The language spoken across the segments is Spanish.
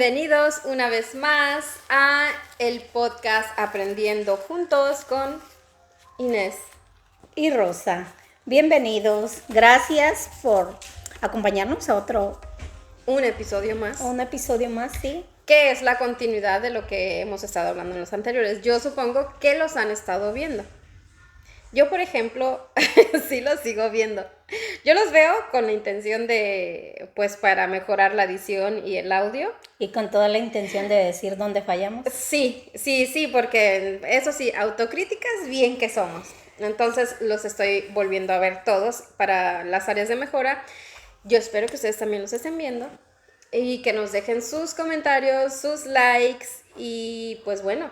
Bienvenidos una vez más a el podcast Aprendiendo Juntos con Inés y Rosa. Bienvenidos. Gracias por acompañarnos a un episodio más. Un episodio más, sí. Que es la continuidad de lo que hemos estado hablando en los anteriores. Yo supongo que los han estado viendo. Yo, por ejemplo, sí los sigo viendo. Yo los veo con la intención de, pues, para mejorar la edición y el audio. Y con toda la intención de decir dónde fallamos. Sí, porque eso sí, autocríticas bien que somos. Entonces los estoy volviendo a ver todos para las áreas de mejora. Yo espero que ustedes también los estén viendo y que nos dejen sus comentarios, sus likes y pues bueno.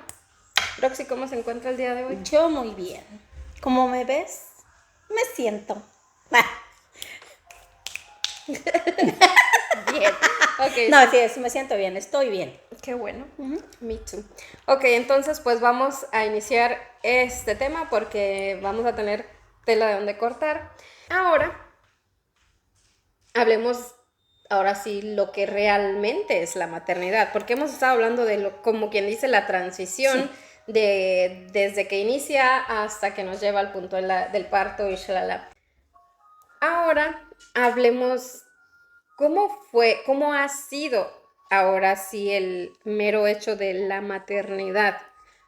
Roxy, ¿cómo se encuentra el día de hoy? Yo muy bien. ¿Cómo me ves? Me siento. Bien. Okay. No, sí, me siento bien, estoy bien. Qué bueno. Me too. Ok, entonces pues vamos a iniciar este tema porque vamos a tener tela de donde cortar. Hablemos ahora sí lo que realmente es la maternidad, porque hemos estado hablando de lo, como quien dice, la transición desde que inicia hasta que nos lleva al punto del parto y shalala. Ahora hablemos cómo ha sido ahora sí el mero hecho de la maternidad.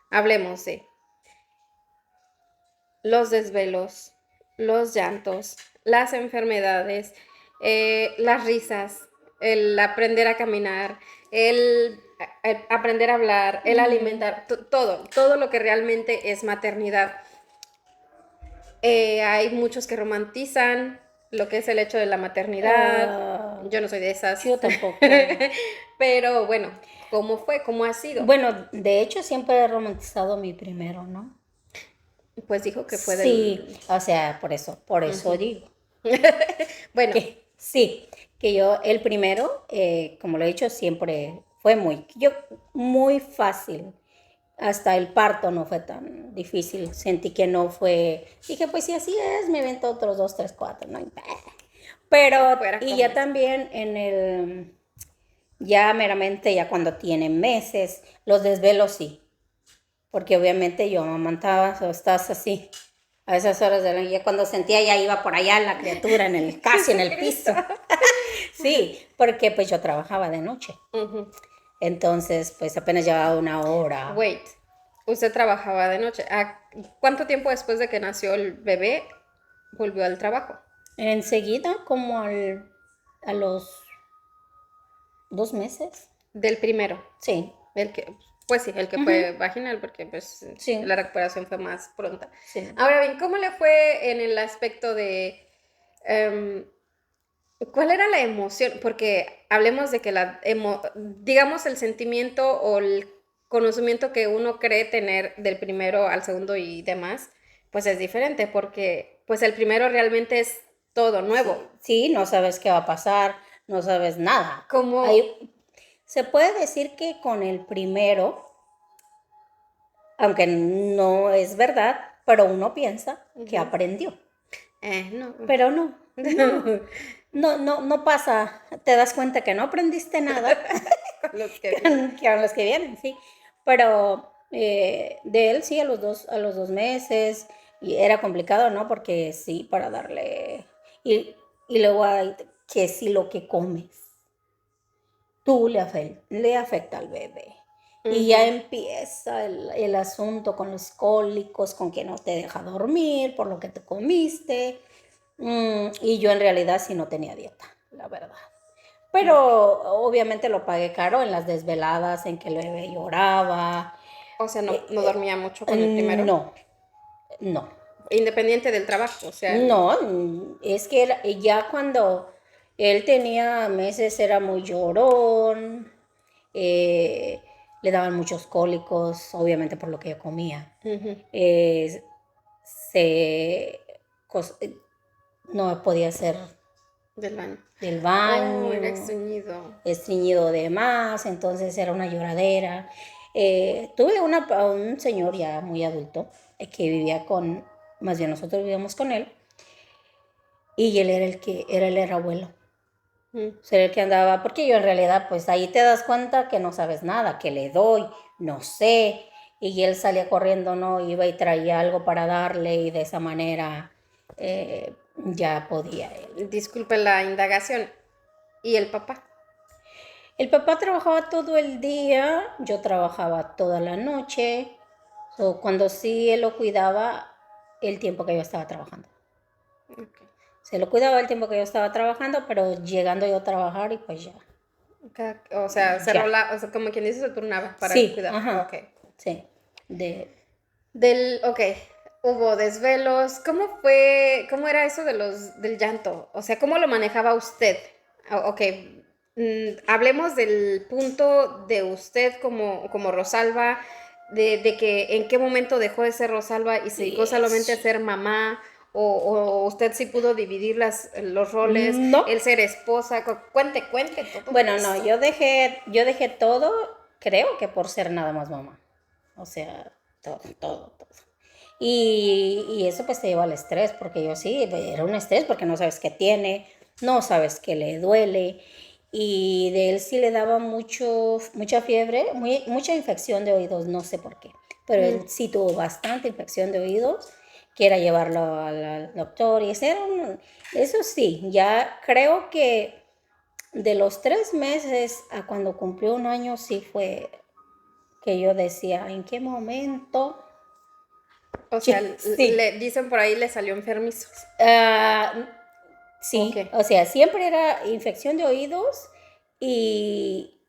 Hablemos de los desvelos, los llantos, las enfermedades, las risas, el aprender a caminar, el aprender a hablar, el alimentar, todo lo que realmente es maternidad. Hay muchos que romantizan lo que es el hecho de la maternidad. Yo no soy de esas. Yo tampoco. Pero bueno, ¿cómo fue? ¿Cómo ha sido? Bueno, de hecho siempre he romantizado mi primero, ¿no? Pues dijo que fue Sí, o sea, por eso digo. Bueno. Que yo el primero, como lo he dicho, siempre fue muy fácil. Hasta el parto no fue tan difícil. Sentí que no fue. Dije, pues si así es, me invento otros 2, 3, 4. No. Pero, y ya también ya meramente, ya cuando tienen meses, los desvelos sí. Porque obviamente yo amamantaba, o estás así. A esas horas de la noche, cuando sentía ya iba por allá la criatura casi en el piso. Sí, porque pues yo trabajaba de noche. Entonces, pues apenas llevaba una hora. Wait, usted trabajaba de noche. ¿Cuánto tiempo después de que nació el bebé volvió al trabajo? Enseguida, como a los 2 meses. ¿Del primero? Sí. El que fue vaginal, porque pues la recuperación fue más pronta. Sí. Ahora bien, ¿cómo le fue en el aspecto de cuál era la emoción? Porque hablemos de que digamos el sentimiento o el conocimiento que uno cree tener del primero al segundo y demás, pues es diferente, porque pues el primero realmente es todo nuevo. Sí, no sabes qué va a pasar, no sabes nada. ¿Cómo? Se puede decir que con el primero, aunque no es verdad, pero uno piensa que aprendió. No. Pero no. No pasa. Te das cuenta que no aprendiste nada. Con los que vienen, sí. Pero de él sí, a los dos meses. Y era complicado, ¿no? Porque sí, para darle. Y luego hay que si lo que comes tú le afecta al bebé. Y ya empieza el asunto con los cólicos, con que no te deja dormir por lo que te comiste. Y yo en realidad sí no tenía dieta, la verdad. Pero obviamente lo pagué caro en las desveladas, en que el bebé lloraba. O sea, no dormía mucho con el primero. No. Independiente del trabajo, o sea. No, es que ya cuando él tenía meses era muy llorón. Le daban muchos cólicos, obviamente por lo que yo comía. No podía hacer del baño. Oh, era estreñido. Estreñido de más, entonces era una lloradera. Tuve un señor ya muy adulto que vivía nosotros vivíamos con él, y él era el abuelo. Ser el que andaba, porque yo en realidad, pues ahí te das cuenta que no sabes nada, que le doy, no sé, y él salía corriendo, ¿no? Iba y traía algo para darle y de esa manera ya podía él. Disculpe la indagación. ¿Y el papá? El papá trabajaba todo el día, yo trabajaba toda la noche, cuando sí él lo cuidaba el tiempo que yo estaba trabajando. Okay. Se lo cuidaba el tiempo que yo estaba trabajando, pero llegando yo a trabajar y pues ya. O sea, Ya. o sea, como quien dice, se turnaba para Sí, cuidar. ajá. Ok. Sí. De, Ok, hubo desvelos. Cómo era eso del llanto? O sea, ¿cómo lo manejaba usted? Ok, hablemos del punto de usted como Rosalba, de que en qué momento dejó de ser Rosalba y se dedicó solamente a yes. ser mamá, o usted sí pudo dividir los roles, No. el ser esposa. Cuente todo Bueno, no, esto. yo dejé todo, creo que por ser nada más mamá. O sea, todo. Y eso pues te lleva al estrés, porque yo sí, era un estrés porque no sabes qué tiene, no sabes qué le duele. Y de él sí le daba mucha fiebre, mucha infección de oídos, no sé por qué. Pero él sí tuvo bastante infección de oídos, que era llevarlo al doctor. Y eso sí, ya creo que de los 3 meses a cuando cumplió un año sí fue que yo decía, ¿en qué momento? O sea, Sí. le dicen por ahí le salió enfermizo. Ah, Ok. sí, o sea, siempre era infección de oídos y,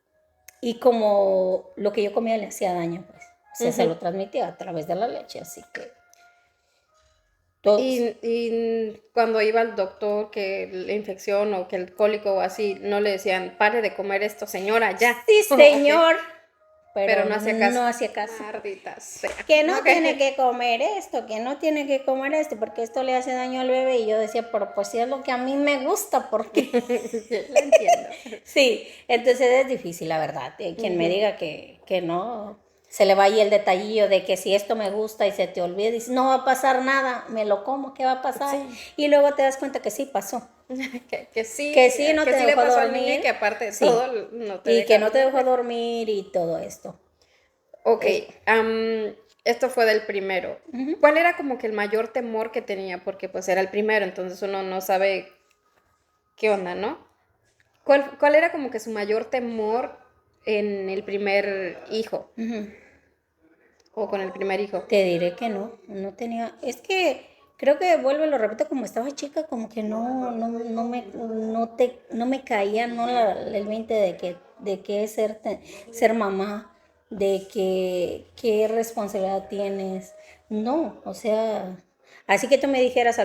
y como lo que yo comía le hacía daño, pues. O sea, se Ujú. lo transmitía a través de la leche, así que todos. Y cuando iba al doctor que la infección o que el cólico o así, no le decían, pare de comer esto, señora, ya. Sí, Ok, señor, pero pero no hacía caso. no hacía caso. Maldita sea. Que no Ok. tiene que comer esto, que no tiene que comer esto, porque esto le hace daño al bebé. Y yo decía, pero pues si es lo que a mí me gusta, ¿por qué? Sí, lo entiendo. Sí, entonces es difícil, la verdad. Quien me Ujú. diga que no, se le va ahí el detallillo de que si esto me gusta y se te olvida, dices, no va a pasar nada, me lo como, ¿qué va a pasar? Sí. Y luego te das cuenta que sí pasó, Sí, que sí no que te sí le dejó pasó al niño y dormir, que aparte de sí, todo no te y que deja no te dejó dormir. dormir y todo esto. Ok, Eh, esto fue del primero. Ujú. ¿Cuál era como que el mayor temor que tenía? Porque pues era el primero, entonces uno no sabe qué onda, ¿no? ¿Cuál era como que su mayor temor en el primer hijo Ujú. o con el primer hijo? Te diré que no tenía, es que creo que vuelvo y lo repito, como estaba chica, como que no me caía, no el 20 de que es ser mamá, de que qué responsabilidad tienes. No, o sea, así que tú me dijeras,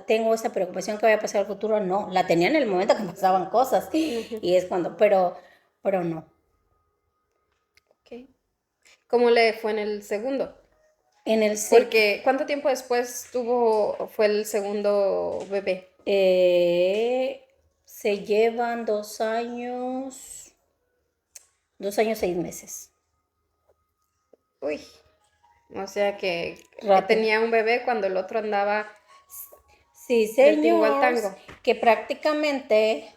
tengo esa preocupación que vaya a pasar al futuro, no, la tenía en el momento que pasaban cosas, Ujú, y es cuando, pero no. ok. ¿Cómo le fue en el segundo? En el sec Porque ¿cuánto tiempo después fue el segundo bebé? Se llevan 2 años, 6 meses. Uy, o sea que Rápido. tenía un bebé cuando el otro andaba Sí, del tingo al señor, tango. que prácticamente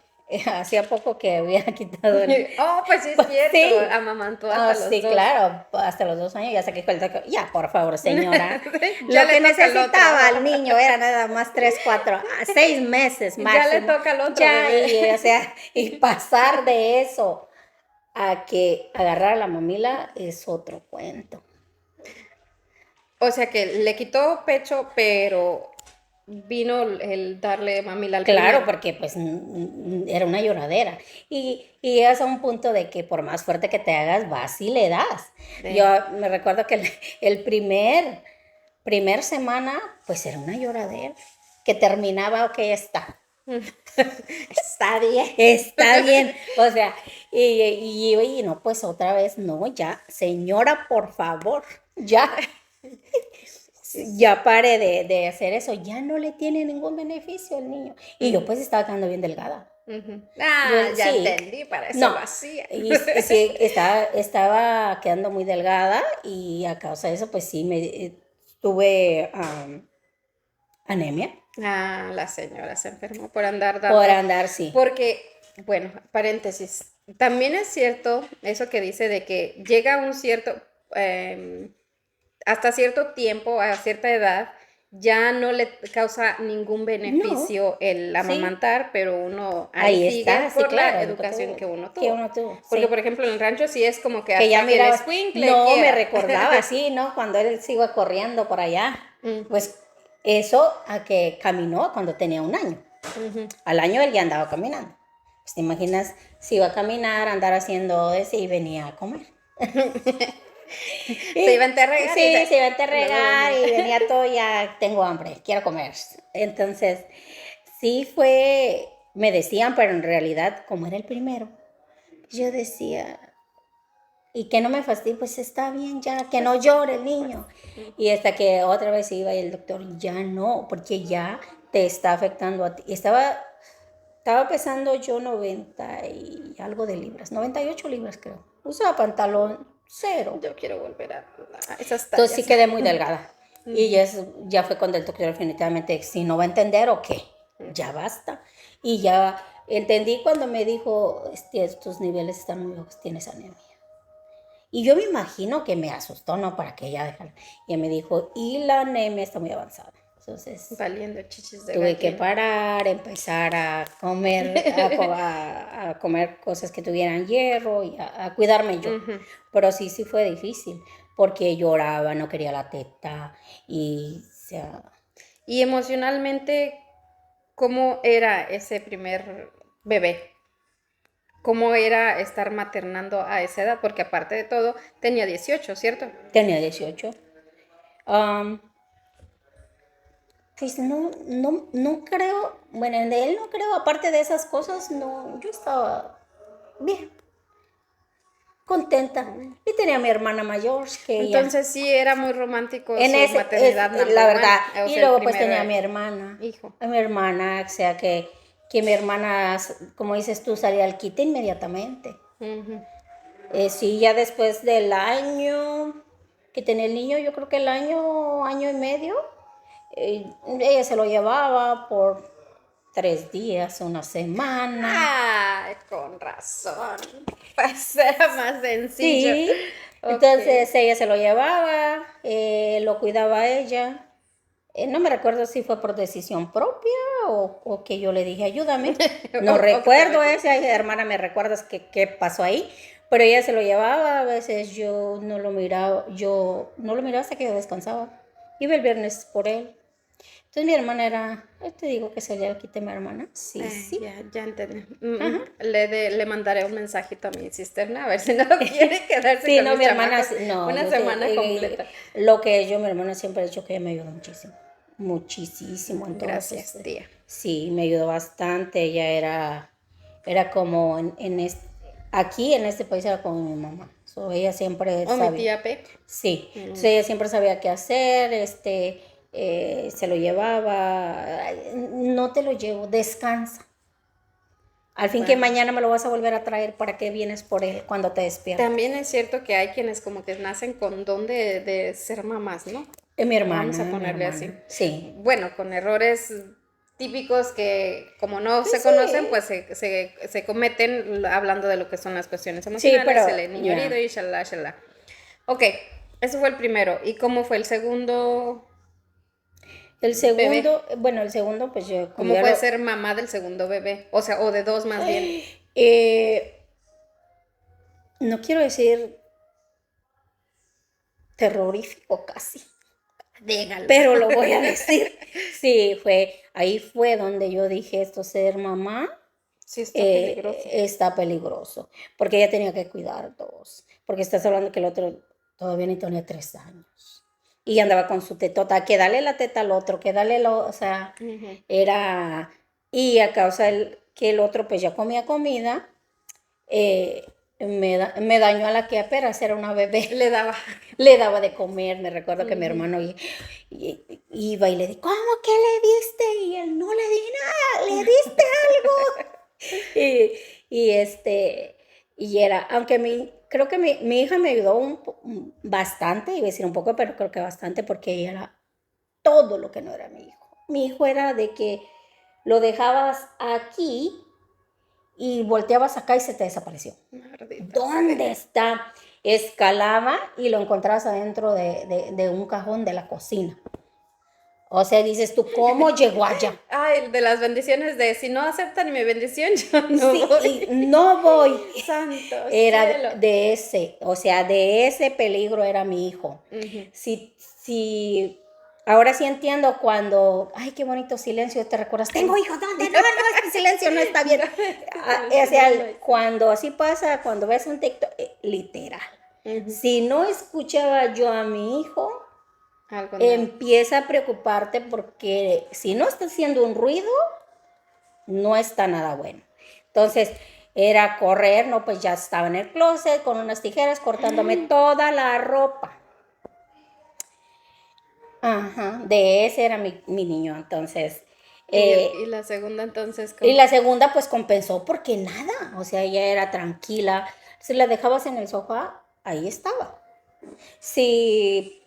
hacía poco que había quitado el. Oh, pues sí es cierto, Sí, amamantó hasta los sí, 2. claro, hasta los 2 años ya se quejó el doctor. Ya, por favor, señora. Ya Lo le que toca al otro. necesitaba al niño era nada más 3, 4, 6 meses Ya le máximo. toca al otro Ya, bebé. o sea, y pasar de eso a que agarrar a la mamila es otro cuento. O sea que le quitó pecho, pero vino el darle mamila al Claro, primero. porque pues era una lloradera. Y llegas a un punto de que por más fuerte que te hagas, vas y le das. Yo Sí. me recuerdo que el primer semana, pues era una lloradera. Que terminaba, ok, Está bien. está bien. O sea, y no, pues otra vez, no, ya, señora, por favor, ya. Sí, sí. Ya pare de hacer eso, ya no le tiene ningún beneficio al niño. Y yo Ujú, pues estaba quedando bien delgada. ujú. Yo Ah, ya sí, entendí, para eso no, lo hacía. y sí, estaba quedando muy delgada y a causa de eso pues sí, tuve anemia Ah, la señora se enfermó por andar por dando, andar, sí. porque bueno, paréntesis. También es cierto eso que dice de que llega un cierto, em, hasta cierto tiempo, a cierta edad, ya no le causa ningún No, beneficio el sí, amamantar, pero uno ahí ahí sigue está, sí, por la claro, educación que educativo, uno que tuvo. uno tuvo, Porque, sí. por ejemplo, en el rancho sí es como que Que ya hasta que el mirabas, escuincle no me quiera. recordaba así, ¿no? Cuando él se iba corriendo por allá, Ujú, pues eso a que caminó cuando tenía 1 año. ujú. Al año él ya andaba caminando. Pues te imaginas si iba a caminar, andar haciendo eso y venía a comer. Se iba a Y, entregar y, sí, se iba a luego regar venía. y venía todo, ya tengo hambre, quiero comer. Entonces, sí fue, me decían, pero en realidad, como era el primero, yo decía, y que no me fastidie, pues está bien ya, que no Pues, llore el pues. niño. Y hasta que otra vez iba y el doctor, ya no, porque ya te está afectando a ti. Estaba pesando yo 90 y algo de libras, 98 libras creo. Usaba pantalón cero. Yo quiero volver a esas Entonces sí tallas. quedé muy delgada. Y Ujú, ya fue cuando el doctor definitivamente, si no va a entender o qué, ya ujú. basta. Y ya entendí cuando me dijo, tus niveles están muy bajos, tienes anemia. Y yo me imagino que me asustó, ¿no? Para que ella dejara. Y ella me dijo, y la anemia está muy avanzada. Entonces Valiendo chichis de tuve que gallina. parar, empezar a comer, a comer cosas que tuvieran hierro y a cuidarme yo. Ujú. Pero sí, sí fue difícil, porque lloraba, no quería la teta y, o sea, Y emocionalmente, ¿cómo era ese primer bebé? ¿Cómo era estar maternando a esa edad? Porque aparte de todo, tenía 18, ¿cierto? tenía 18. Am, pues no creo, bueno, de él no creo, aparte de esas cosas, no, yo estaba bien, contenta. Mm. Y tenía a mi hermana mayor, que ella, Entonces sí era muy romántico en su ese, es maternidad la number one, verdad. o Y sea, el luego pues primer tenía hijo. a mi hermana, o sea que mi hermana, como dices tú, salía al quite inmediatamente. Ujú. Sí, ya después del año que tenía el niño, yo creo que el año y medio, ella se lo llevaba por 3 días, una semana. Ah, con razón. Pues era más sencillo. Sí, Ok. entonces ella se lo llevaba, lo cuidaba ella. No me recuerdo si fue por decisión propia o que yo le dije, ayúdame. No O que te recuerdo metí. ese, ay, hermana, ¿me recuerdas qué pasó ahí? Pero ella se lo llevaba, a veces yo no lo miraba hasta que yo descansaba. Iba el viernes por él. Entonces mi hermana te digo que se le quité mi hermana. Sí, sí. Ya entendí. Ajá. Le mandaré un mensajito a mi cisterna a ver si no quiere quedarse Sí, con no, mis mi hermana, chamacos no, una semana completa. lo que yo, mi hermana siempre ha dicho que ella me ayudó muchísimo, muchísimo, entonces, Gracias, tía. sí, me ayudó bastante, ella era como aquí en este país era como mi mamá, ella siempre O mi sabía, tía P. sí, entonces Mm, ella siempre sabía qué hacer, se lo llevaba, "Ay, no te lo llevo, descansa. Al fin que bueno. mañana me lo vas a volver a traer para que vienes por él cuando te También despiertes. es cierto que hay quienes como que nacen con don de ser mamás, ¿no? Vamos a Mi ponerle así. hermana, sí. Bueno, con errores típicos que como no se conocen, Sí, pues se cometen hablando de lo que son las cuestiones sí, emocionales, pero el niño herido ya. y shalala, shalala. Ok, ese fue el primero. ¿Y cómo fue el segundo bebé? El segundo, pues yo, como ¿Cómo ya fue lo... ser mamá del segundo bebé? O sea, o de dos más bien. eh, no quiero decir terrorífico casi, Dígalo. pero lo voy a decir. Sí, ahí fue donde yo dije, esto ser mamá Sí, está peligroso. está peligroso, porque ella tenía que cuidar dos, porque estás hablando que el otro todavía ni tenía 3 años. Y andaba con su tetota, que dale la teta al otro, que dale o sea, Ujú. era, y a causa que el otro pues ya comía comida, me dañó a la que apenas era una bebé. Le daba. Le daba de comer, me recuerdo que mi Ujú. hermano iba y le di, ¿cómo que le diste? Y él, no le di nada, le diste algo. Y, y aunque creo que mi hija me ayudó bastante, iba a decir un poco, pero creo que bastante, porque ella era todo lo que no era mi hijo. Mi hijo era de que lo dejabas aquí y volteabas acá y se te desapareció. Maldita ¿Dónde sea. está? Escalaba y lo encontrabas adentro de un cajón de la cocina. O sea, dices tú, ¿cómo llegó allá? Ay, de las bendiciones de si no aceptan mi bendición, yo no Sí, y voy. no voy. Santo Era cielo. de ese, o sea, de ese peligro era mi hijo. Ujú. Si, ahora sí entiendo cuando, ay, qué bonito silencio, te recuerdas, tengo hijos, ¿dónde? No, este silencio no está bien. O sea, cuando así pasa, cuando ves un TikTok, literal. Ujú. Si no escuchaba yo a mi hijo, Algo no. empieza a preocuparte porque si no está haciendo un ruido, no está nada bueno. Entonces, era correr, no, pues ya estaba en el closet con unas tijeras cortándome toda la ropa. Ajá, de ese era mi niño, entonces. Y la segunda entonces, Y ¿cómo? la segunda pues compensó porque nada, o sea, ella era tranquila. Si la dejabas en el sofá, ahí estaba. Si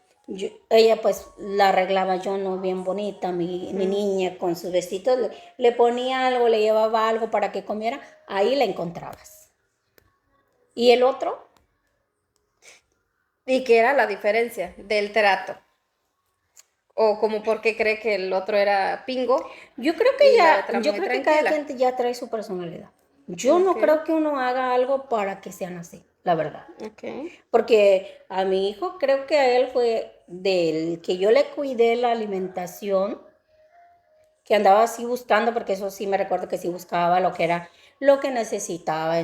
ella pues la arreglaba yo, no bien bonita, mi niña con sus vestidos, le ponía algo, le llevaba algo para que comiera, ahí la encontrabas. ¿Y el otro? ¿Y qué era la diferencia del trato? O como porque cree que el otro era pingo y la otra Yo muy creo que cada tranquila. quien ya trae su personalidad. Yo no Ok, creo que uno haga algo para que sean así, la verdad. ok. Porque a mi hijo creo que a él fue del que yo le cuidé la alimentación, que andaba así buscando, porque eso sí me recuerdo que sí buscaba lo que era lo que necesitaba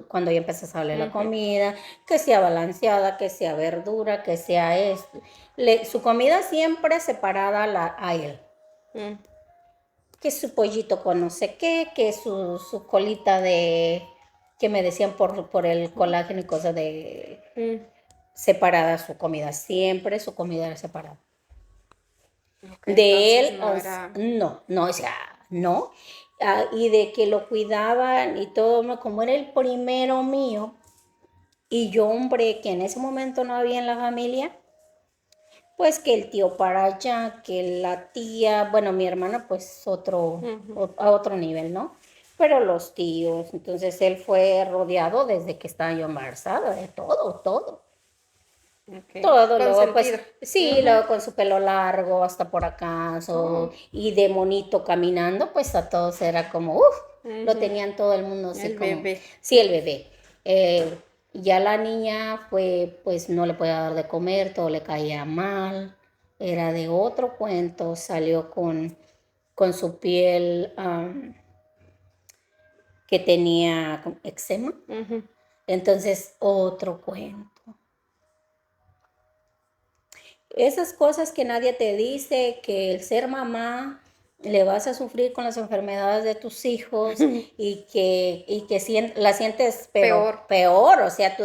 cuando ya empezó a darle la Ujú. comida, que sea balanceada, que sea verdura, que sea esto. Su comida siempre separada a él. Mm, Que su pollito con no sé qué, que su colita que me decían por el colágeno y cosas de mm. separada su comida, siempre su comida era separada. Ok, De entonces él, no era. no, o sea, no. Y de que lo cuidaban y todo, ¿no? Como era el primero mío, y yo, hombre, que en ese momento no había en la familia, pues que el tío para allá, que la tía, bueno, mi hermana, pues Ujú. a otro nivel, ¿no? Pero los tíos, entonces él fue rodeado desde que estaba yo embarazada, de todo, todo. Ok, Todo, luego pues consentido. sí, Ujú. luego con su pelo largo hasta por acá, Oh, y de monito caminando, pues a todos era como, uff, lo ujú. tenían todo el mundo así El como, bebé. sí, el bebé. Ya la niña fue, pues no le podía dar de comer, todo le caía mal, era de otro cuento, salió con su piel que tenía eczema, Ujú. entonces otro cuento. Esas cosas que nadie te dice, que el ser mamá le vas a sufrir con las enfermedades de tus hijos y que la sientes pero Peor. peor, o sea,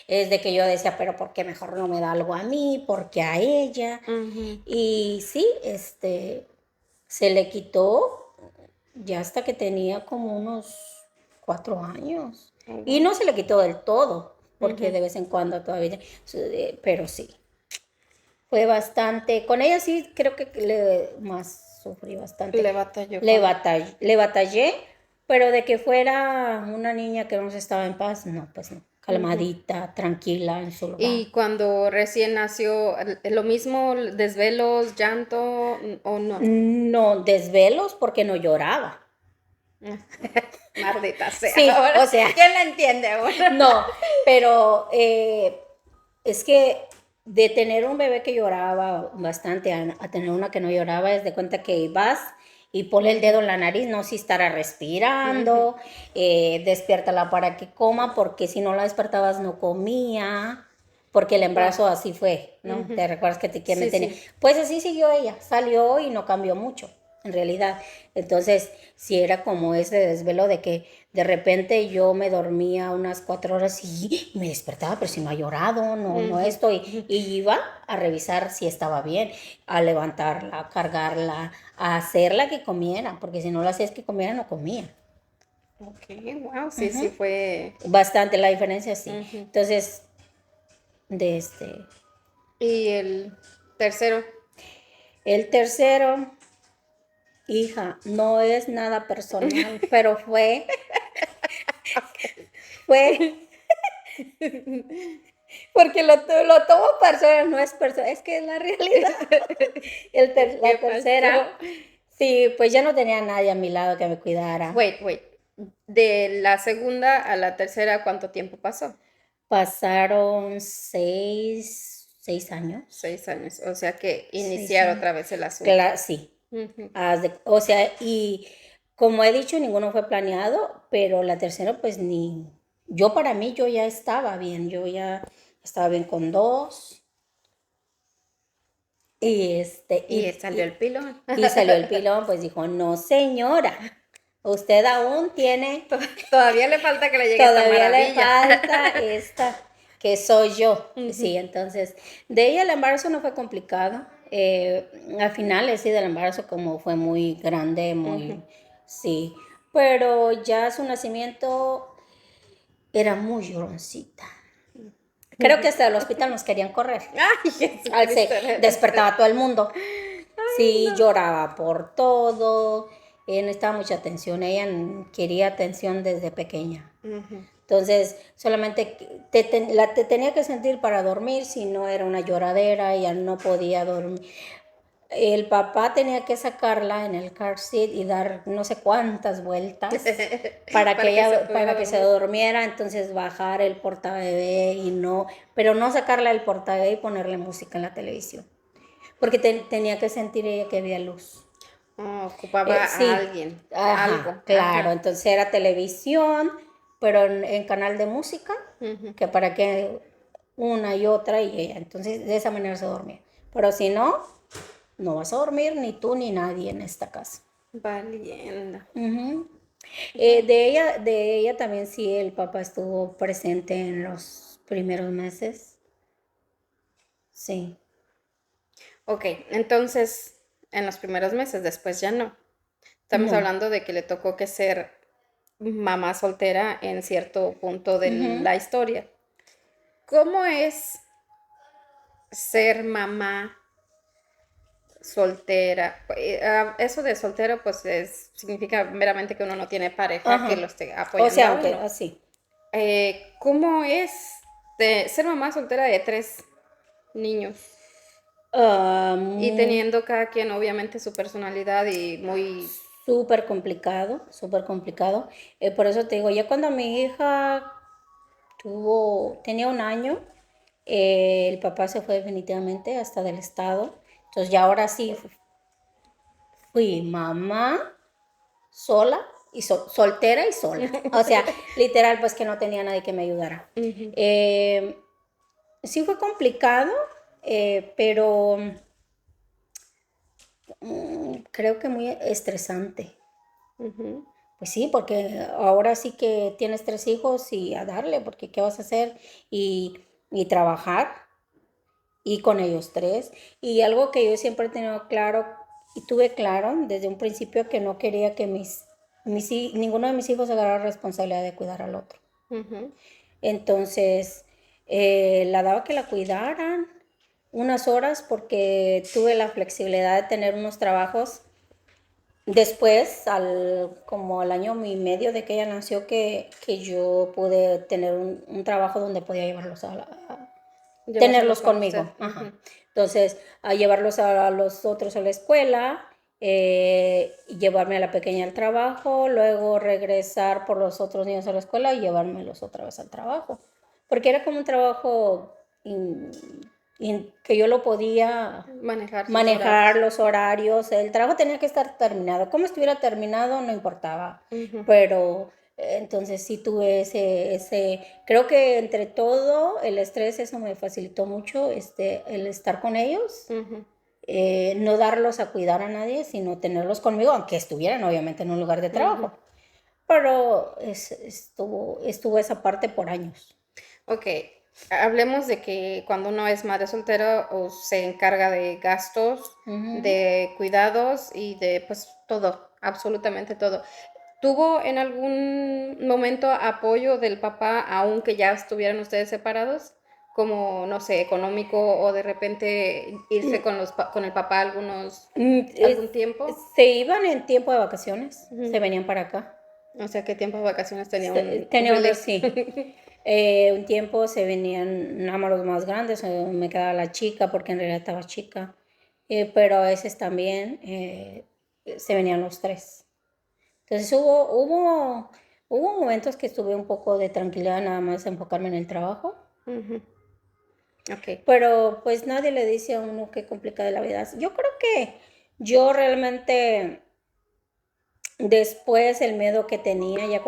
es de que yo decía, pero ¿por qué mejor no me da algo a mí? ¿Por qué a ella? Ujú. Y sí, se le quitó ya hasta que tenía como unos 4 años. Oh, Y wow. no se le quitó del todo, porque Ujú. de vez en cuando todavía, pero sí. Fue bastante, con ella sí creo que más sufrí bastante. Le batalló con. Le batallé, pero de que fuera una niña que no estaba en paz, no, pues no. Ujú. Calmadita, tranquila en su lugar. Y cuando recién nació, lo mismo, desvelos, llanto, o no. No desvelos porque no lloraba. Maldita sea. Sí, Ahora, o sea, ¿quién la entiende ahora? no, pero es que de tener un bebé que lloraba bastante a tener una que no lloraba, es de cuenta que vas y ponle el dedo en la nariz, no si estará Ujú. respirando, despiértala para que coma, porque si no la despertabas no comía, porque el Wow. embarazo así fue, ¿no? Ujú. Te recuerdas que me Sí, tenía. sí. Pues así siguió ella, salió y no cambió mucho, en realidad. Entonces, sí era como ese desvelo de que de repente yo me dormía unas 4 horas y me despertaba, pero si no ha llorado, no Ujú. estoy. Ujú. Y iba a revisar si estaba bien, a levantarla, a cargarla, a hacerla que comiera, porque si no la hacías que comiera, no comía. Ok, wow, sí, sí Ujú. fue. Bastante la diferencia, sí. Ujú. Entonces, de este. Y el tercero. El tercero, hija, no es nada personal, pero fue. Fue porque lo tomo persona, no es persona, es que es la realidad. ¿Qué La tercera, pasó? sí, pues ya no tenía nadie a mi lado que me cuidara. Wait. De la segunda a la tercera, ¿cuánto tiempo pasó? Pasaron 6 años. 6 años. O sea que Seis iniciar años. otra vez el asunto. Sí. Ujú. O sea, y como he dicho, ninguno fue planeado, pero la tercera, pues ni. Yo para mí, yo ya estaba bien. Yo ya estaba bien con dos. Y Y salió el pilón. y salió el pilón, pues dijo, no señora, usted aún tiene, Todavía le falta que le llegue esta todavía le maravilla. falta esta, que soy yo. Ujú. Sí, entonces, de ella el embarazo no fue complicado. Al final, sí, del embarazo como fue muy grande, Ujú. sí, pero ya su nacimiento era muy lloroncita. Creo que hasta el hospital nos querían correr. Ay, Se Jesucristo. despertaba todo el mundo. Ay, Sí, no. lloraba por todo, necesitaba mucha atención, ella quería atención desde pequeña. Ujú. Entonces, solamente te tenía que sentir para dormir, si no era una lloradera, ella no podía dormir. El papá tenía que sacarla en el car seat y dar no sé cuántas vueltas Para que se pudiera para que se dormir. durmiera, entonces bajar el portabebé pero no sacarla del portabebé y ponerle música en la televisión, porque tenía que sentir ella que había luz. Oh, ocupaba a Sí, alguien, algo. ajá, claro. Ajá. Entonces era televisión, pero en canal de música, Ujú. que para que una y otra y ella. Entonces de esa manera se dormía. Pero si no, no vas a dormir ni tú ni nadie en esta casa. Valienda. Ujú. Bueno. De ella también sí el papá estuvo presente en los primeros meses. Sí. Ok, entonces, en los primeros meses, después ya no. Estamos No. hablando de que le tocó que ser mamá soltera en cierto punto de Ujú. la historia. ¿Cómo es ser mamá soltera? Eso de soltero, pues significa meramente que uno no tiene pareja que lo Ajá. esté O apoyando sea, a aunque uno. así. ¿Cómo es de ser mamá soltera de 3 niños? Ah, Y teniendo cada quien obviamente su personalidad y muy... súper complicado, súper complicado. Por eso te digo, ya cuando mi hija tenía 1 año, el papá se fue definitivamente hasta del estado. Entonces ya ahora sí fui mamá sola y soltera y sola. O sea, literal, pues que no tenía nadie que me ayudara. Ujú, Eh, sí fue complicado, pero creo que muy estresante. ujú. Pues sí, porque ahora sí que tienes 3 hijos y a darle, porque ¿qué vas a hacer? Y trabajar y con ellos tres. Y algo que yo siempre he tenido claro y tuve claro desde un principio que no quería que ninguno de mis hijos agarrara responsabilidad de cuidar al otro. Ujú, Entonces, la daba que la cuidaran unas horas porque tuve la flexibilidad de tener unos trabajos. Después, como al año y medio de que ella nació, que yo pude tener un trabajo donde podía llevárselo tenerlos con usted. conmigo. Ujú. Ajá. Entonces, a llevarlos a los otros a la escuela, y llevarme a la pequeña al trabajo, luego regresar por los otros niños a la escuela y llevármelos otra vez al trabajo. Porque era como un trabajo que yo lo podía Manejar sus manejar horarios. los horarios, el trabajo tenía que estar terminado. Como estuviera terminado, no importaba, Ujú, pero entonces sí tuve creo que entre todo el estrés, eso me facilitó mucho, el estar con ellos, ujú, no darlos a cuidar a nadie, sino tenerlos conmigo, aunque estuvieran obviamente en un lugar de ujú. trabajo. Pero estuvo esa parte por años. Ok, hablemos de que cuando uno es madre soltera o se encarga de gastos, Ujú. de cuidados y de pues todo, absolutamente todo. ¿Tuvo en algún momento apoyo del papá, aunque ya estuvieran ustedes separados? Como, no sé, económico o de repente irse con con el papá Mm, algún tiempo. Se iban en tiempo de vacaciones, se Ujú. venían para acá. O sea, ¿qué tiempo de vacaciones tenía un Tenía un release? sí. Un tiempo se venían nada más los más grandes, me quedaba la chica porque en realidad estaba chica, pero a veces también se venían los tres. Entonces hubo momentos que estuve un poco de tranquilidad, nada más enfocarme en el trabajo, Ujú. Ok. pero pues nadie le dice a uno qué complica de la vida. Yo creo que yo realmente después el miedo que tenía, ya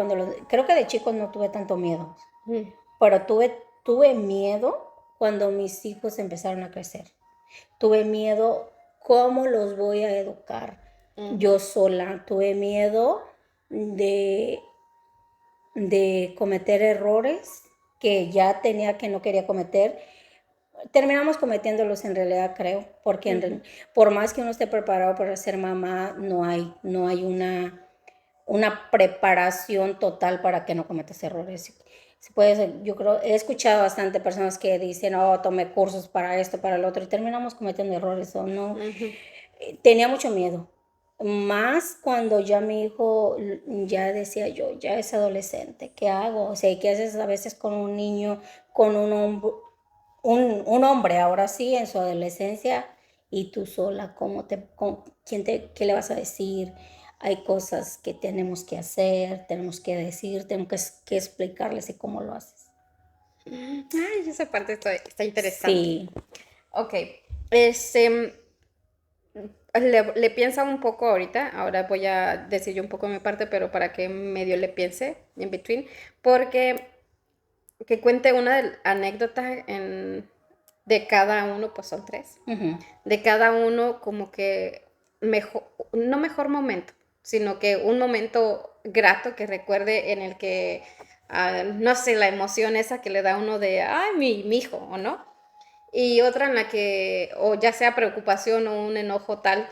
creo que de chicos no tuve tanto miedo, Mm, pero tuve miedo cuando mis hijos empezaron a crecer. Tuve miedo cómo los voy a educar ujú. yo sola. Tuve miedo de, de cometer errores que ya tenía que no quería cometer. Terminamos cometiéndolos en realidad, creo, porque Ujú. por más que uno esté preparado para ser mamá, no hay una preparación total para que no cometas errores. Si puedes, yo creo, he escuchado bastante personas que dicen, oh, tomé cursos para esto, para lo otro, y terminamos cometiendo errores o no. Ujú. Tenía mucho miedo, más cuando ya mi hijo, ya decía yo, ya es adolescente, ¿qué hago? O sea, ¿qué haces a veces con un niño, con un hombre, ahora sí, en su adolescencia, y tú sola, qué le vas a decir? Hay cosas que tenemos que hacer, tenemos que decir, tenemos que explicarles y cómo lo haces. Ay, esa parte está interesante. Sí. Ok. Este, le piensa un poco ahorita. Ahora voy a decir yo un poco mi parte, pero para que medio le piense in between. Porque que cuente una anécdota de cada uno, pues son tres. Ujú. De cada uno como que mejor, no mejor momento, sino que un momento grato que recuerde en el que, no sé, la emoción esa que le da uno de, ay, mi hijo, ¿o no? Y otra en la que, o ya sea preocupación o un enojo tal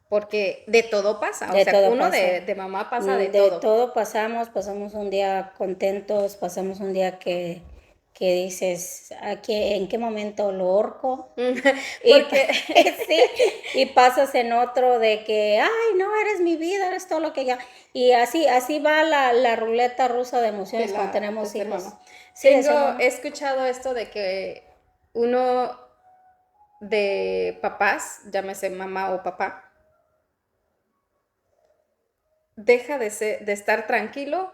porque de todo pasa, o De sea, todo uno pasa. de mamá pasa de De todo. todo pasamos un día contentos, pasamos un día que dices, ¿en qué momento lo horco? Y Porque, sí, y pasas en otro de que, ay, no, eres mi vida, eres todo lo que ya. Y así va la ruleta rusa de emociones cuando de tenemos ser hijos. mamá. Sí, de ser He mamá. escuchado esto de que uno de papás, llámese mamá o papá, deja de estar tranquilo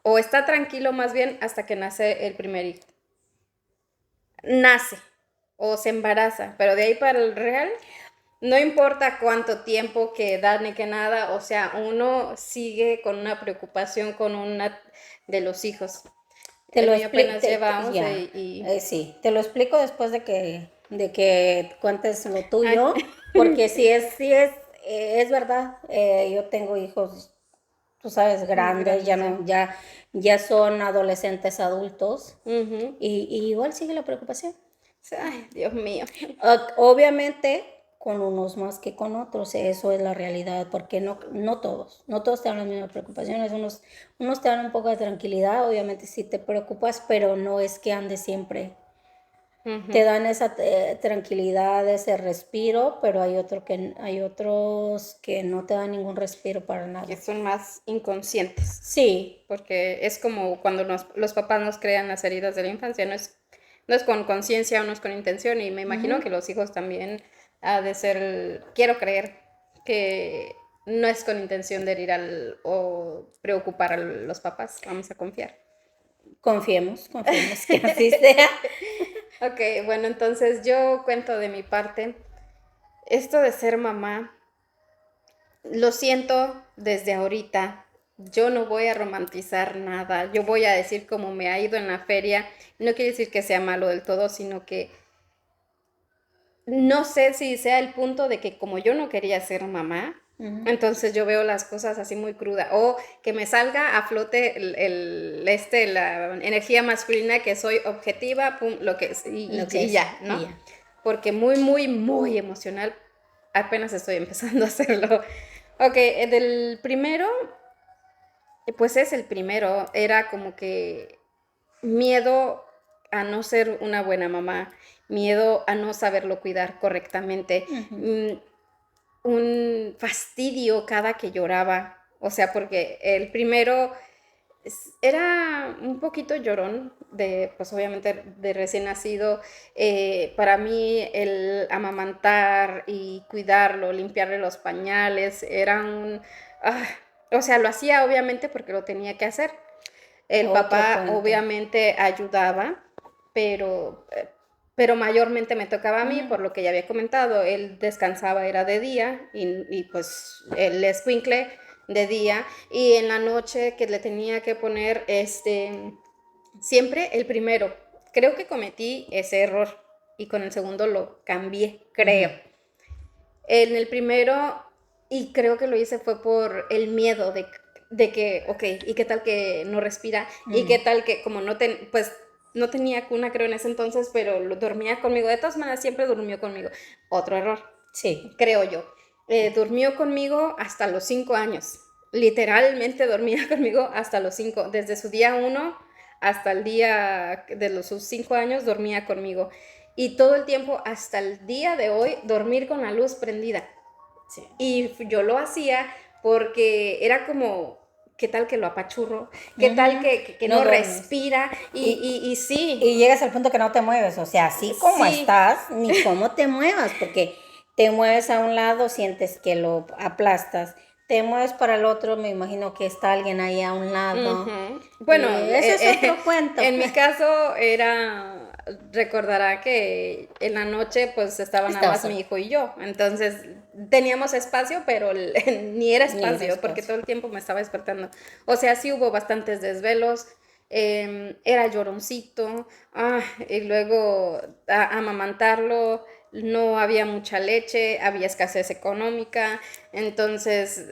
o está tranquilo más bien hasta que nace el primer hijo. Nace o se embaraza, pero de ahí para el real, no importa cuánto tiempo, qué edad ni qué nada, o sea, uno sigue con una preocupación con una de los hijos. Te El lo mío explico, apenas lleva 11 ya, y sí, te lo explico después de que cuentes lo ay, tuyo, porque es verdad, yo tengo hijos, tú sabes, grandes, grandes ya. ya son adolescentes adultos, Ujú. y igual sigue la preocupación. Ay, Dios mío. Obviamente con unos más que con otros, eso es la realidad, porque no todos te dan las mismas preocupaciones, unos te dan un poco de tranquilidad, obviamente sí te preocupas, pero no es que andes siempre. Te Ujú. dan esa tranquilidad, ese respiro, pero hay otros que no te dan ningún respiro para Que nada. son más inconscientes, Sí. porque es como cuando los papás nos crean las heridas de la infancia, no es con conciencia o no es con intención, y me imagino Ujú. que los hijos también ha de ser, quiero creer que no es con intención de herir o preocupar a los papás, vamos a confiar. Confiemos que así sea. Ok, bueno, entonces yo cuento de mi parte, esto de ser mamá. Lo siento desde ahorita. Yo no voy a romantizar nada. Yo voy a decir cómo me ha ido en la feria. No quiere decir que sea malo del todo, sino que no sé si sea el punto de que como yo no quería ser mamá, Ujú. entonces yo veo las cosas así muy cruda. O que me salga a flote la energía masculina, que soy objetiva, pum, lo que es, Lo que y es, ya, y ¿no? ya. Porque muy, muy, muy emocional, apenas estoy empezando a hacerlo. Ok, del primero, pues es el primero, era como que miedo a no ser una buena mamá, miedo a no saberlo cuidar correctamente. Ujú. un fastidio cada que lloraba. O sea, porque el primero era un poquito llorón, pues obviamente de recién nacido. Para mí el amamantar y cuidarlo, limpiarle los pañales, era ah, o sea, lo hacía obviamente porque lo tenía que hacer. El Otro papá cuento. obviamente ayudaba, pero, eh, pero mayormente me tocaba a mí, Ujú. por lo que ya había comentado. Él descansaba, era de día, pues el escuincle de día, y en la noche que le tenía que poner, siempre el primero. Creo que cometí ese error y con el segundo lo cambié, creo. Ujú. En el primero, y creo que lo hice fue por el miedo de que, ok, ¿y qué tal que no respira? ¿Y qué Mm. tal que, como pues no tenía cuna, creo, en ese entonces, pero dormía conmigo? De todas maneras, siempre durmió conmigo. Otro error, Sí. creo yo. Durmió conmigo hasta los 5 años. Literalmente dormía conmigo hasta los 5. Desde su día 1 hasta el día de sus 5 años dormía conmigo. Y todo el tiempo, hasta el día de hoy, dormir con la luz prendida. Sí. Y yo lo hacía porque era como, ¿qué tal que lo apachurro? ¿Qué tal Ujú. que No no duermes. respira? Y, Y sí, y llegas al punto que no te mueves, o sea, así como sí, estás, ni cómo te muevas, porque te mueves a un lado, sientes que lo aplastas, te mueves para el otro, me imagino que está alguien ahí a un lado. ujú. Y Bueno, ese es otro cuento. en mi caso recordará que en la noche pues estaban nada Estaba más mi solo, hijo y yo, entonces teníamos espacio, pero ni era ni era espacio porque espacio. todo el tiempo me estaba despertando. O sea, sí hubo bastantes desvelos, era lloroncito, y luego amamantarlo, no había mucha leche, había escasez económica, entonces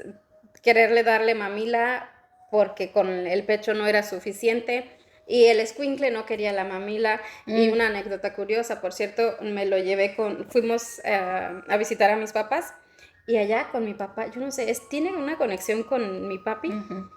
quererle darle mamila porque con el pecho no era suficiente y el escuincle no quería la mamila. Y Mm. una anécdota curiosa, por cierto, me lo llevé fuimos a visitar a mis papás y allá con mi papá, yo no sé, tienen una conexión con mi papi. Ujú.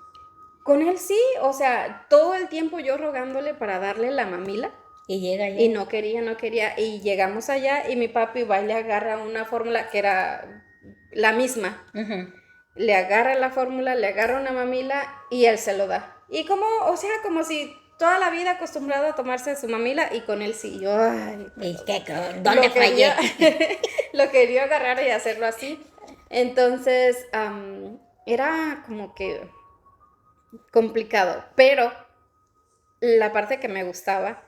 Con él sí, o sea, todo el tiempo yo rogándole para darle la mamila Y llega y ya. no quería, no quería. Y llegamos allá y mi papi va y le agarra una fórmula que era la misma, Ujú. le agarra la fórmula, le agarra una mamila y él se lo da. Y como, o sea, como si toda la vida acostumbrado a tomarse su mamila y con él sí, yo, ay, ¿Y pero qué? ¿Dónde lo quería, fallé? lo quería agarrar y hacerlo así. Entonces, era como que complicado, pero la parte que me gustaba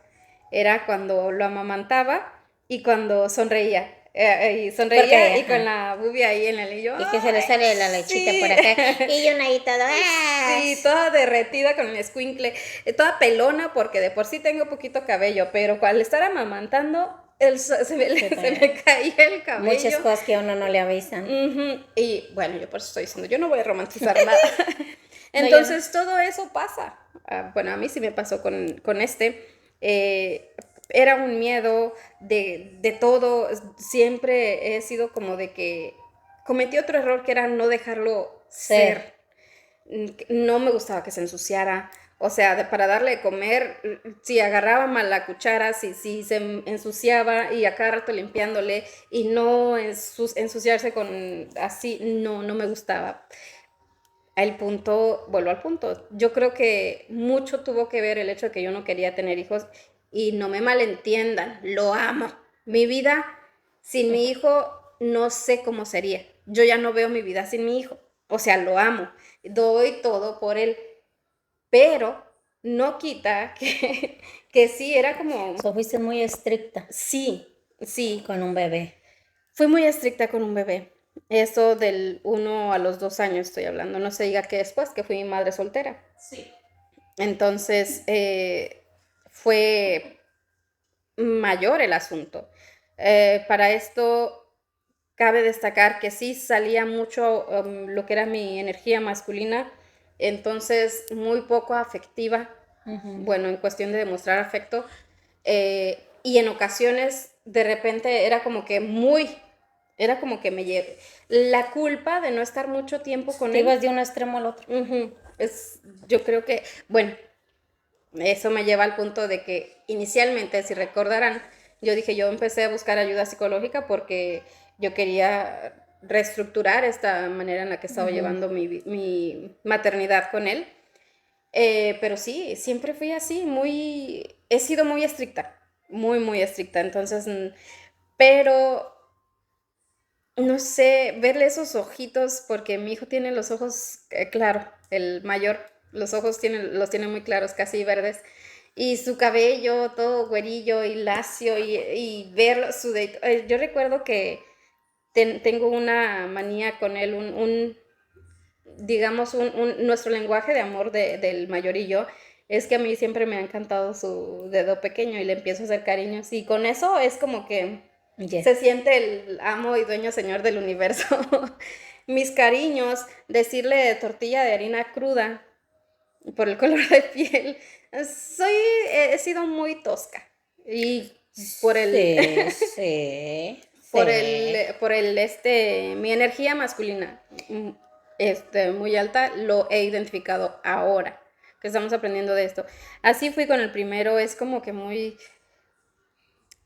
era cuando lo amamantaba y cuando sonreía. Y Porque, sonreía y con ajá. la bubia ahí en el y yo, Y que se le ¡ay, sale la lechita por sí! acá. Y yo ahí todo. ¡Ah! Sí, toda derretida con el escuincle, toda pelona porque de por sí tengo poquito cabello, pero al estar amamantando, Se se me te- caía el Muchas cabello. cosas que a uno no le avisan. Ujú. Y bueno, yo por eso estoy diciendo, yo no voy a romantizar nada. No, yo no. Entonces todo eso pasa. Bueno, a mí sí me pasó con este. Era un miedo de todo. Siempre he sido como de que cometí otro error que era no dejarlo Ser. ser. No me gustaba que se ensuciara. O sea, para darle de comer, si agarraba mal la cuchara, si se ensuciaba y a cada rato limpiándole y no ensuciarse con así, no, no me gustaba. Vuelvo al punto, yo creo que mucho tuvo que ver el hecho de que yo no quería tener hijos y no me malentiendan, lo amo. Mi vida sin mi hijo no sé cómo sería. Yo ya no veo mi vida sin mi hijo. O sea, lo amo, doy todo por él, pero no quita que sí era como, So, fuiste muy estricta sí, sí, con un bebé. fui muy estricta con un bebé. Eso del 1 a los 2 años estoy hablando. No se diga que después, que fui madre soltera. Sí. Entonces, fue mayor el asunto. Para esto, cabe destacar que sí salía mucho lo que era mi energía masculina, entonces muy poco afectiva, Ujú. bueno, en cuestión de demostrar afecto, y en ocasiones de repente era como que me llevé la culpa de no estar mucho tiempo con Te él. ibas de un extremo al otro. Ujú. Yo creo que, bueno, eso me lleva al punto de que inicialmente, si recordarán, yo dije, yo empecé a buscar ayuda psicológica porque yo quería reestructurar esta manera en la que estaba llevando mi maternidad con él. Pero sí, siempre fui así, he sido muy estricta, muy, muy estricta. Entonces, pero no sé, verle esos ojitos, porque mi hijo tiene los ojos, claro, el mayor, los tiene muy claros, casi verdes, y su cabello todo güerillo y lacio, y verlo, yo recuerdo que tengo una manía con él, digamos, nuestro lenguaje de amor del mayor y yo, es que a mí siempre me ha encantado su dedo pequeño y le empiezo a hacer cariños, y con eso es como que Yeah. se siente el amo y dueño señor del universo. Mis cariños, decirle tortilla de harina cruda por el color de piel. He sido muy tosca. Y por el, Sí, sí, sí. mi energía masculina, muy alta, lo he identificado ahora que estamos aprendiendo de esto. Así fui con el primero, es como que muy,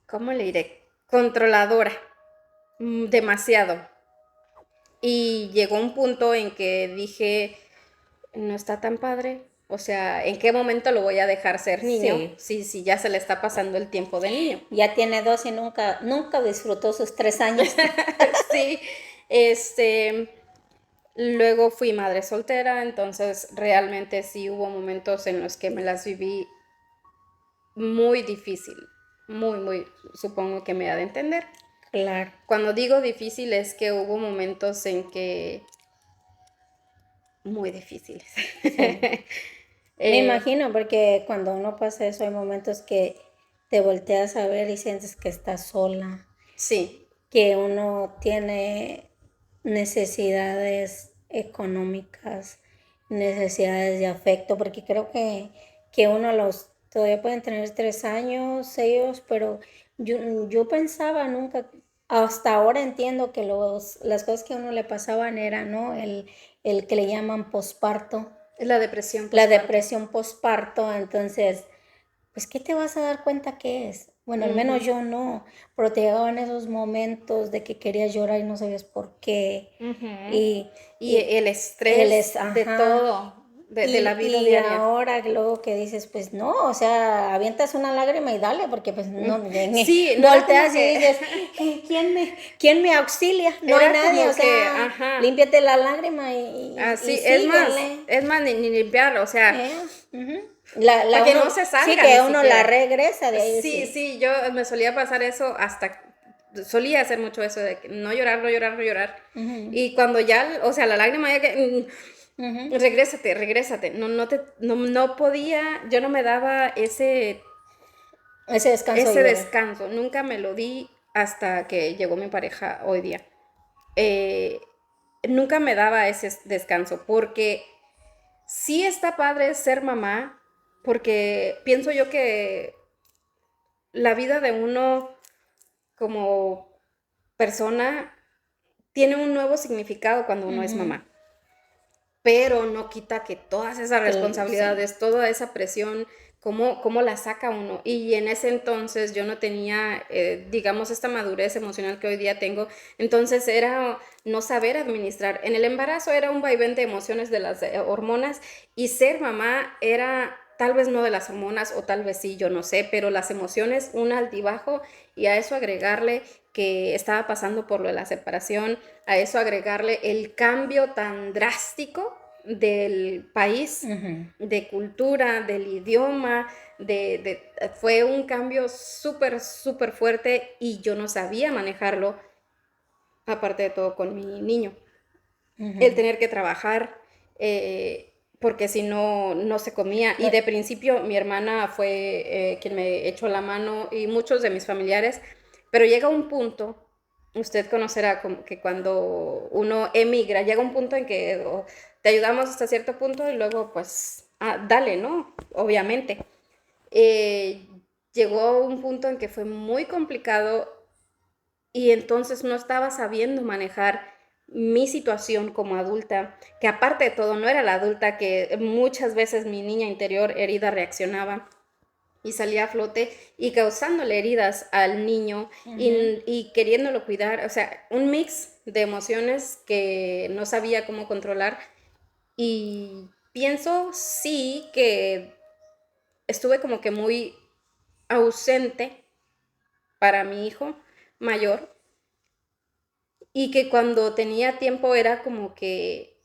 ¿cómo le diré? Controladora, demasiado. Y llegó un punto en que dije, no está tan padre. O sea, ¿en qué momento lo voy a dejar ser niño? Sí. Si ya se le está pasando el tiempo de niño. Ya tiene 2 y nunca disfrutó sus 3 años. Sí, este, luego fui madre soltera, entonces realmente sí hubo momentos en los que me las viví muy difícil, muy, muy, supongo que me ha de entender. Claro. Cuando digo difícil es que hubo momentos en que muy difíciles. Sí. Me Eh, imagino, porque cuando uno pasa eso, hay momentos que te volteas a ver y sientes que estás sola, sí, que uno tiene necesidades económicas, necesidades de afecto, porque creo que uno todavía pueden tener 3 años ellos, pero yo pensaba nunca, hasta ahora entiendo que las cosas que a uno le pasaban eran, ¿no? El que le llaman posparto, es la depresión la postparto. depresión posparto. Entonces, pues, ¿qué te vas a dar cuenta que es? Bueno, al menos Ujú, yo no, pero te llegaban esos momentos de que querías llorar y no sabías por qué. ujú. Y, Y y el estrés de ajá. todo, de la Y, vida y diaria. ahora luego que dices, pues no, o sea, avientas una lágrima y dale, porque pues no, Sí, no era como volteas y que, dices, ¿quién me auxilia? No hay era nadie, o como que, sea, ajá, límpiate la lágrima y así, síguele. ni limpiarlo, o sea, Ujú. para La que no uno, se sí, salga ni que uno la siquiera. regresa de ahí, Sí, sí. sí, yo me solía pasar eso solía hacer mucho eso de que no llorar, no llorar, no llorar. Ujú, Y cuando ya, o sea, la lágrima ya que, ujú. regrésate, regrésate. No podía, yo no me daba Ese descanso ese ayuda. descanso. Nunca me lo di hasta que llegó mi pareja hoy día. Eh, Nunca me daba ese descanso porque sí está padre ser mamá, porque pienso yo que la vida de uno como persona tiene un nuevo significado cuando uno es Ujú. mamá. Pero no quita que todas esas Sí. responsabilidades, toda esa presión, cómo la saca uno. Y en ese entonces yo no tenía, digamos, esta madurez emocional que hoy día tengo. Entonces era no saber administrar. En el embarazo era un vaivén de emociones de las hormonas, y ser mamá era tal vez no de las hormonas, o tal vez sí, yo no sé, pero las emociones, un altibajo, y a eso agregarle que estaba pasando por lo de la separación, a eso agregarle el cambio tan drástico del país, Ujú. de cultura, del idioma, fue un cambio súper, súper fuerte, y yo no sabía manejarlo, aparte de todo con mi niño. El Ujú. tener que trabajar, porque si no, no se comía. Y de principio mi hermana fue quien me echó la mano, y muchos de mis familiares, pero llega un punto, usted conocerá como que cuando uno emigra, llega un punto en que te ayudamos hasta cierto punto y luego pues, dale, ¿no? Obviamente. Eh, Llegó un punto en que fue muy complicado, y entonces no estaba sabiendo manejar mi situación como adulta, que aparte de todo no era la adulta que muchas veces mi niña interior herida reaccionaba. y salía a flote y causándole heridas al niño y queriéndolo cuidar, o sea, un mix de emociones que no sabía cómo controlar y pienso sí que estuve como que muy ausente para mi hijo mayor y que cuando tenía tiempo era como que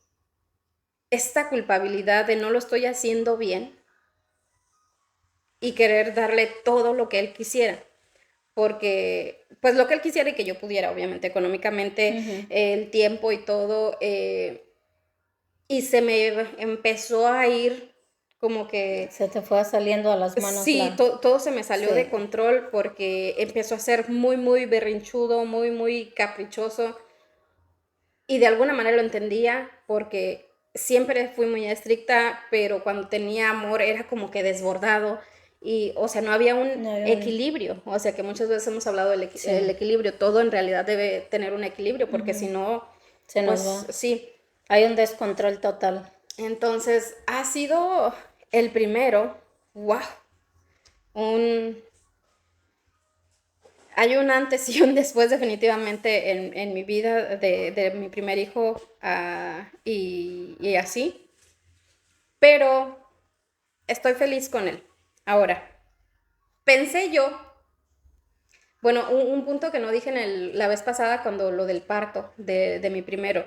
esta culpabilidad de no lo estoy haciendo bien y querer darle todo lo que él quisiera. Porque, pues lo que él quisiera y que yo pudiera, obviamente, económicamente, Ujú. el tiempo y todo, y se me empezó a ir como que, Se te fue saliendo a las manos sí, la... todo se me salió de Sí. control porque empezó a ser muy, muy berrinchudo, muy, muy caprichoso, y de alguna manera lo entendía porque siempre fui muy estricta, pero cuando tenía amor era como que desbordado y, o sea, no había un No, equilibrio, o sea, que muchas veces hemos hablado del el sí, equilibrio, todo en realidad debe tener un equilibrio, porque si ujú, no, se nos pues va. sí. Hay un descontrol total. Entonces, ha sido el primero, wow, un, hay un antes y un después definitivamente en mi vida de mi primer hijo y así. Pero estoy feliz con él. Ahora, pensé yo, bueno, un punto que no dije la vez pasada cuando lo del parto de mi primero,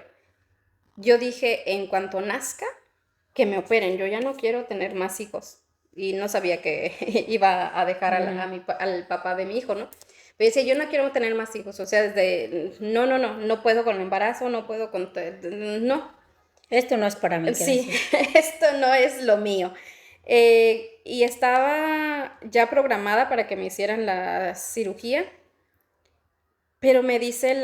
yo dije en cuanto nazca, que me operen, yo ya no quiero tener más hijos. Y no sabía que iba a dejar Ujú. al papá de mi hijo, ¿no? Pero decía, yo no quiero tener más hijos, o sea, desde, no, no, no, no puedo con el embarazo, no puedo con, no, Esto no es para mí, quiero sí, decir. esto no es lo mío. Y estaba ya programada para que me hicieran la cirugía, pero me dice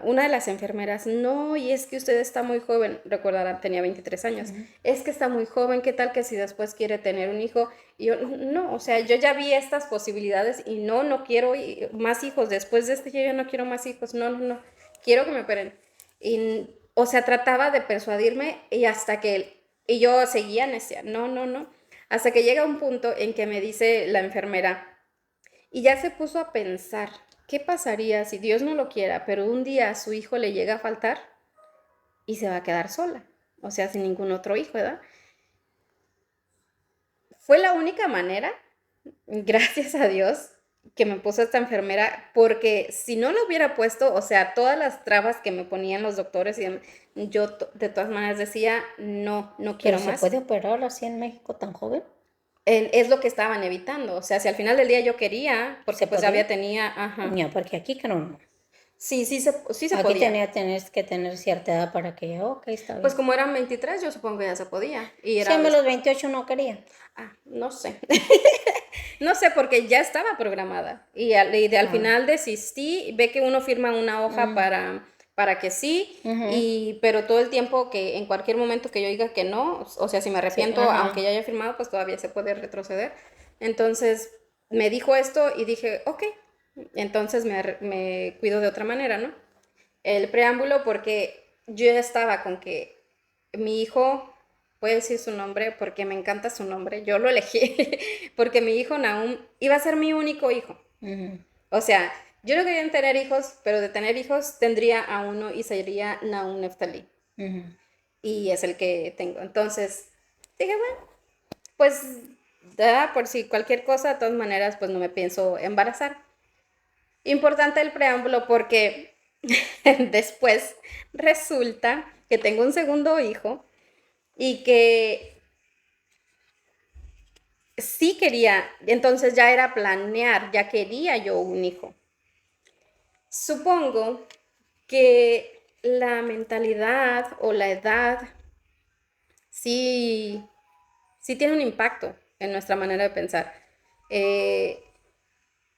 una de las enfermeras, no, y es que usted está muy joven, recordarán, tenía 23 años, es que está muy joven, ¿qué tal que si después quiere tener un hijo? Y yo, no, o sea, yo ya vi estas posibilidades y no, no quiero más hijos, después de este yo ya no quiero más hijos, no, no, no, quiero que me operen. Y, o sea, trataba de persuadirme y hasta que, y yo seguía necia, no, no, no, hasta que llega un punto en que me dice la enfermera, y ya se puso a pensar, ¿qué pasaría si Dios no lo quiera, pero un día a su hijo le llega a faltar y se va a quedar sola? O sea, sin ningún otro hijo, ¿verdad? Fue la única manera, gracias a Dios, que me puso esta enfermera, porque si no lo hubiera puesto, o sea, todas las trabas que me ponían los doctores, yo de todas maneras decía, no, no Pero quiero se más. puede operar así en México tan joven. Es lo que estaban evitando, o sea, si al final del día yo quería, porque ¿Se pues ya podía? había tenía, ajá, No, porque aquí que no. sí, sí se Aquí podía. tenés que tener cierta edad para que, ok, está Pues bien. como eran 23, yo supongo que ya se podía. Y Sí, a era mí los 28 no quería. no sé. No sé, porque ya estaba programada. Al Ah, final desistí, ve que uno firma una hoja mm, para que sí, ujú, pero todo el tiempo que en cualquier momento que yo diga que no, o sea, si me sí, arrepiento, aunque ya ajá. haya firmado, pues todavía se puede retroceder. Entonces me dijo esto y dije, ok, entonces me cuido de otra manera, ¿no? El preámbulo porque yo ya estaba con que mi hijo, puede decir su nombre porque me encanta su nombre, yo lo elegí, porque mi hijo Nahum iba a ser mi único hijo. Ujú, O sea, yo no quería tener hijos, pero de tener hijos tendría a uno y sería Nahum Neftali. ujú. Y es el que tengo. Entonces, dije, bueno, pues por si cualquier cosa, de todas maneras, pues no me pienso embarazar. Importante el preámbulo porque después resulta que tengo un segundo hijo y que sí quería, entonces ya era planear, ya quería yo un hijo. Supongo que la mentalidad o la edad sí, sí tiene un impacto en nuestra manera de pensar. Eh,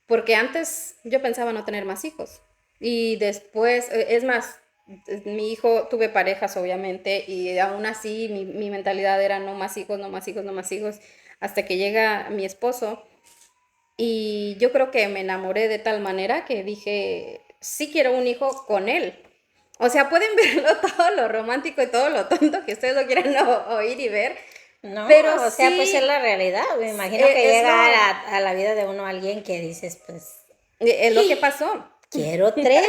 Porque antes yo pensaba no tener más hijos. Y después, es más, mi hijo, tuve parejas obviamente, y aún así mi mentalidad era no más hijos, no más hijos, no más hijos, hasta que llega mi esposo. Y yo creo que me enamoré de tal manera que dije, sí quiero un hijo con él. O sea, pueden verlo todo lo romántico y todo lo tonto que ustedes lo quieran oír y ver, No, Pero o sea, pues es sí, la realidad. Me imagino que es llega lo, a la vida de uno alguien que dices, pues, es lo que pasó. quiero tres.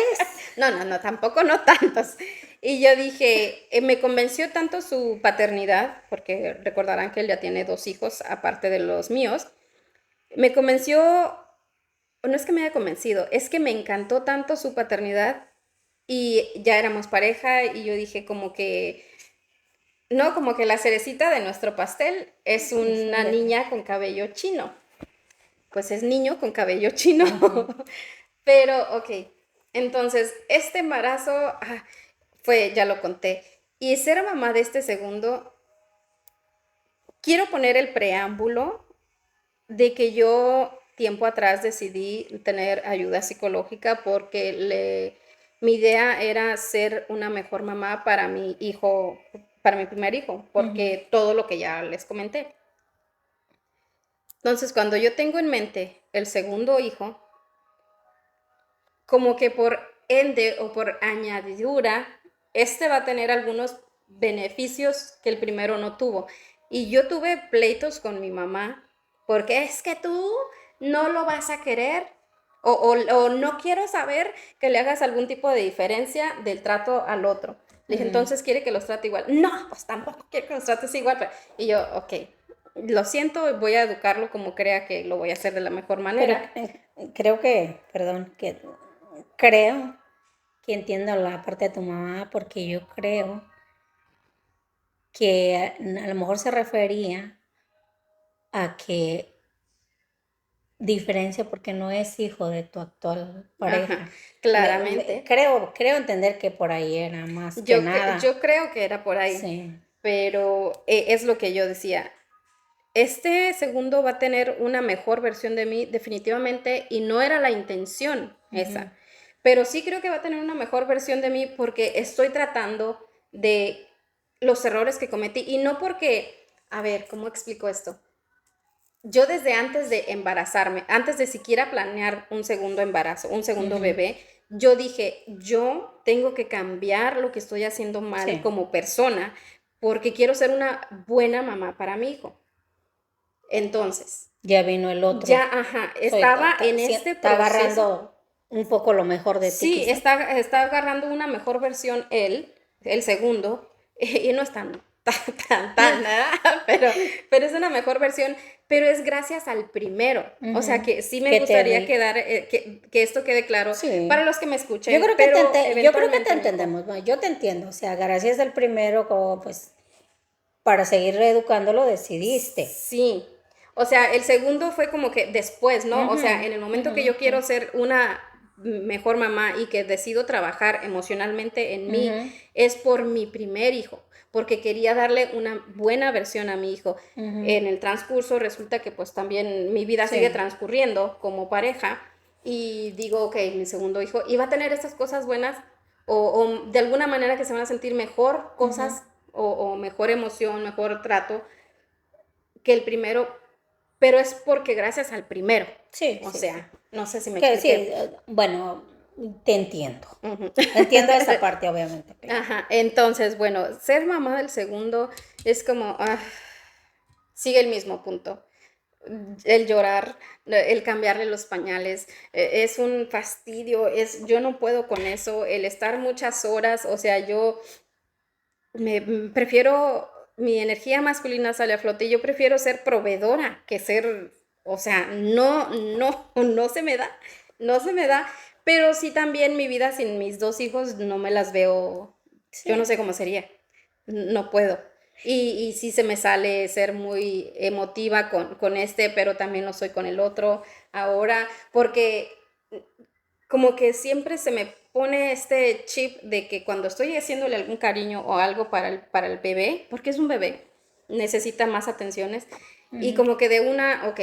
No, no, no, tampoco no tantos. Y yo dije, me convenció tanto su paternidad, porque recordarán que él ya tiene 2 hijos aparte de los míos. Me convenció, o no es que me haya convencido, es que me encantó tanto su paternidad y ya éramos pareja y yo dije como que, no, como que la cerecita de nuestro pastel es Es un una bebé. niña con cabello chino. Pues es niño con cabello chino. Ujú. Pero, ok, entonces, este embarazo fue, ya lo conté. Y ser mamá de este segundo, quiero poner el preámbulo de que yo tiempo atrás decidí tener ayuda psicológica porque mi idea era ser una mejor mamá para mi hijo, para mi primer hijo, Ujú. porque todo lo que ya les comenté. Entonces, cuando yo tengo en mente el segundo hijo, como que por ende o por añadidura, este va a tener algunos beneficios que el primero no tuvo. Y yo tuve pleitos con mi mamá, porque es que tú no lo vas a querer o no quiero saber que le hagas algún tipo de diferencia del trato al otro. Le dije, Ujú. entonces quiere que los trate igual. No, pues tampoco quiero que los trates igual. Y yo, ok, lo siento, voy a educarlo como crea que lo voy a hacer de la mejor Pero manera. creo que, perdón, que creo que entiendo la parte de tu mamá porque yo creo que a lo mejor se refería a que diferencia porque no es hijo de tu actual Ajá, pareja. claramente. Creo entender que por ahí era más que Yo nada. creo que era por ahí, Sí. pero es lo que yo decía. Este segundo va a tener una mejor versión de mí, definitivamente, y no era la intención Ujú. esa. Pero sí creo que va a tener una mejor versión de mí porque estoy tratando de los errores que cometí. Y no porque, a ver, ¿cómo explico esto? Yo desde antes de embarazarme, antes de siquiera planear un segundo embarazo, un segundo Ujú. bebé, yo dije, yo tengo que cambiar lo que estoy haciendo mal Sí. como persona porque quiero ser una buena mamá para mi hijo. Entonces, Ya vino el ya, otro. ajá, Soy, estaba en este está proceso. agarrando un poco lo mejor de ti, Sí, quizá. está agarrando una mejor versión él, el segundo, y no es tan nada, pero es una mejor versión, pero es gracias al primero. O sea Ujú. que sí me Que te gustaría di. que esto quede claro para Sí. los que me escuchen, pero Yo creo que te eventualmente mi hijo. entendemos, ¿no? Yo te entiendo. O sea, gracias al primero, como pues, para seguir reeducándolo decidiste. Sí, o sea, el segundo fue como que después, ¿no? O Ujú, sea, en el momento ujú, que yo ujú, quiero ser una mejor mamá y que decido trabajar emocionalmente en mí, ujú, es por mi primer hijo, porque quería darle una buena versión a mi hijo. ujú. En el transcurso resulta que pues también mi vida sigue Sí. transcurriendo como pareja y digo, ok, mi segundo hijo iba a tener estas cosas buenas o de alguna manera que se van a sentir mejor Ujú. cosas o mejor emoción, mejor trato que el primero, pero es porque gracias al primero. Sí, O sí, sí. sea, no sé si me Que sí, expliqué. bueno, te entiendo. Ujú. Entiendo esa parte, obviamente, claro. Ajá, entonces, bueno, ser mamá del segundo es como, sigue el mismo punto. El llorar, el cambiarle los pañales, es un fastidio, yo no puedo con eso, el estar muchas horas, o sea, yo prefiero, mi energía masculina sale a flote y yo prefiero ser proveedora que ser, o sea, no se me da, no se me da, pero sí también mi vida sin mis 2 hijos no me las veo, yo no Sí. sé cómo sería, no puedo. Y sí se me sale ser muy emotiva con este, pero también lo soy con el otro ahora, porque como que siempre se me pone este chip de que cuando estoy haciéndole algún cariño o algo para el bebé, porque es un bebé, necesita más atenciones, y Ujú. como que de una, ok,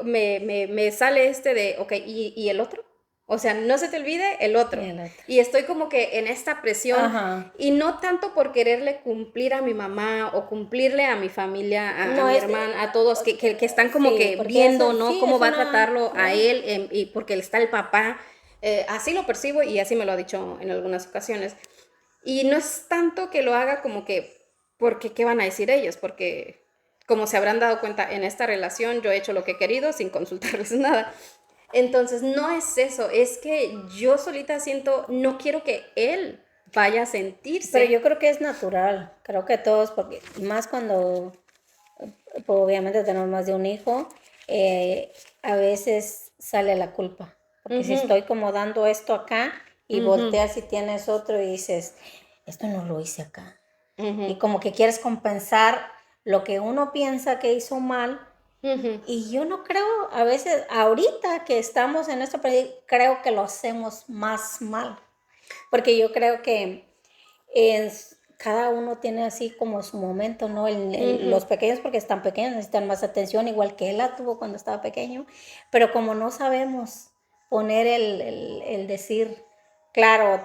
me sale este de, ok, y el otro? O sea, no se te olvide el Y otro. el otro. Y estoy como que en esta presión, Ajá. y no tanto por quererle cumplir a mi mamá o cumplirle a mi familia, a No mi es, hermana, a todos, que están como sí, que porque viendo, eso, ¿no? sí, Cómo es va a una, tratarlo a él, y porque está el papá. Así lo percibo y así me lo ha dicho en algunas ocasiones. Y no es tanto que lo haga como que porque ¿qué van a decir ellos? Porque como se habrán dado cuenta en esta relación, yo he hecho lo que he querido sin consultarles nada. Entonces, no es eso, es que yo solita siento, no quiero que él vaya a Pero sentirse. yo creo que es natural, creo que todos, porque más cuando pues, obviamente tenemos más de un hijo, a veces sale la culpa. Porque si Ujú, estoy como dando esto acá y ujú, volteas y tienes otro y dices, esto no lo hice acá. Y ujú, como que quieres compensar lo que uno piensa que hizo mal. ujú. Y yo no creo, a veces, ahorita que estamos en esto, creo que lo hacemos más mal. Porque yo creo que cada uno tiene así como su momento, ¿no? Ujú. Los pequeños porque están pequeños necesitan más atención, igual que él la tuvo cuando estaba pequeño, pero como no sabemos poner el decir, claro,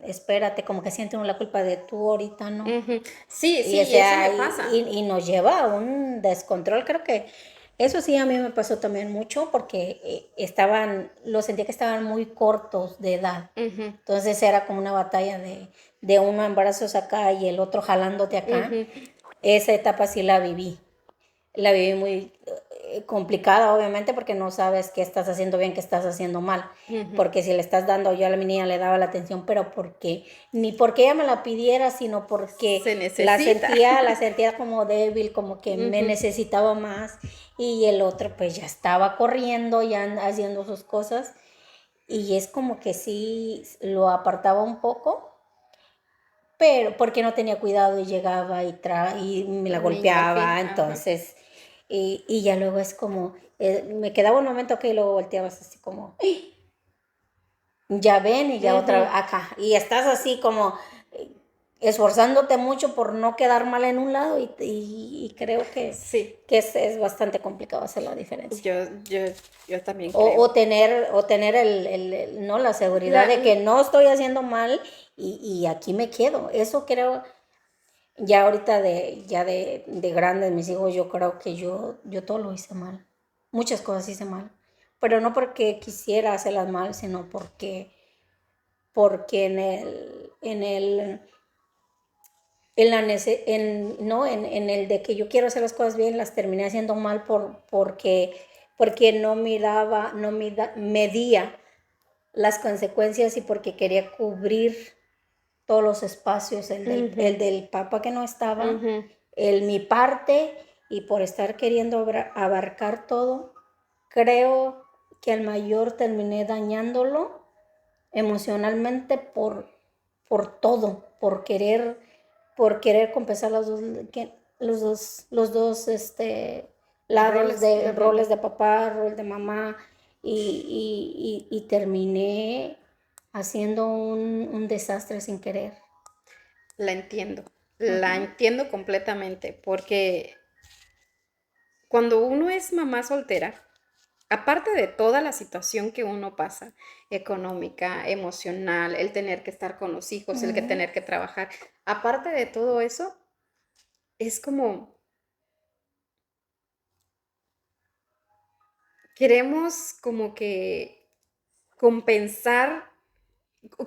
espérate, como que siente uno la culpa de tú ahorita, ¿no? Ujú. Sí, Y, o sí, y eso me sea, pasa. y nos lleva a un descontrol. Creo que eso sí a mí me pasó también mucho porque lo sentía que estaban muy cortos de edad. Ujú, Entonces era como una batalla de uno embarazos acá y el otro jalándote acá. ujú, Esa etapa sí la viví muy complicada, obviamente, porque no sabes qué estás haciendo bien, qué estás haciendo mal. ujú. Porque si le estás dando, yo a la mi niña le daba la atención, pero porque, ni porque ella me la pidiera, sino porque Se necesita. la sentía como débil, como que me Ujú. necesitaba más. Y el otro, pues ya estaba corriendo, ya haciendo sus cosas. Y es como que sí lo apartaba un poco, pero porque no tenía cuidado y llegaba y me la Niño al fin, golpeaba, ajá. entonces, y ya luego es como, me quedaba un momento que luego volteabas así como, "Ay, ya ven y ya otra vez Ujú. acá, y estás así como eh, esforzándote mucho por no quedar mal en un lado y creo Sí, que es bastante complicado hacer la diferencia. yo también creo. O tener ¿no? La seguridad La, de que no estoy haciendo mal y aquí me quedo. Eso creo, ya ahorita de grandes mis hijos, yo creo que yo todo lo hice mal. Muchas cosas hice mal. Pero no porque quisiera hacerlas mal, sino porque no, en el de que yo quiero hacer las cosas bien, las terminé haciendo mal porque no miraba, medía las consecuencias y porque quería cubrir todos los espacios, ujú, el papá que no estaba, ujú. mi parte, y por estar queriendo abarcar todo, creo que al mayor terminé dañándolo emocionalmente por todo, por querer compensar los dos lados Roles. de Ujú. roles de papá, rol de mamá, y terminé haciendo un desastre sin querer. La entiendo. La Ujú. entiendo completamente porque cuando uno es mamá soltera, aparte de toda la situación que uno pasa, económica, emocional, el tener que estar con los hijos, el que Ujú. tener que trabajar, aparte de todo eso, es como queremos como que compensar,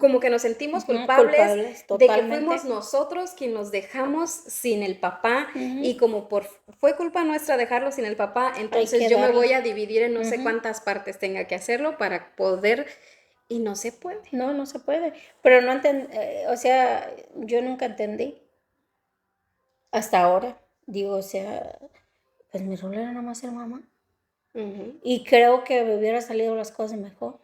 como que nos sentimos Ujú, culpables culpables, de que fuimos totalmente. nosotros quien nos dejamos sin el papá y Ujú. como fue culpa nuestra dejarlo sin el papá, Hay entonces que yo me darle. voy a dividir en no sé Ujú. cuántas partes tenga que hacerlo para poder y no se puede. No, no se puede. Pero no o sea, yo nunca entendí hasta ahora. Digo, o sea, pues mi rol era nada más ser mamá. Ujú, Y creo que me hubiera salido las cosas mejor.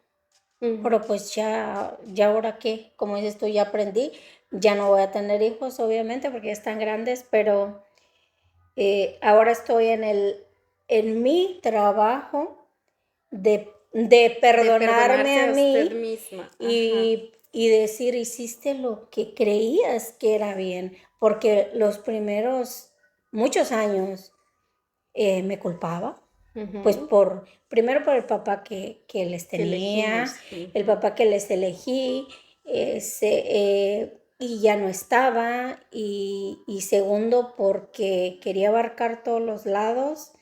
ujú. Pero pues ya ahora qué, como dices tú, ya aprendí. Ya no voy a tener hijos, obviamente, porque ya están grandes, pero ahora estoy en mi trabajo de De perdonarme perdonarse a a usted mí misma. Ajá. y decir, hiciste lo que creías que era bien, porque los primeros muchos años me culpaba, pues Ujú. primero por el papá que les Que tenía, elegimos. el Ujú. papá que les elegí, y ya no estaba, y segundo porque quería abarcar todos los lados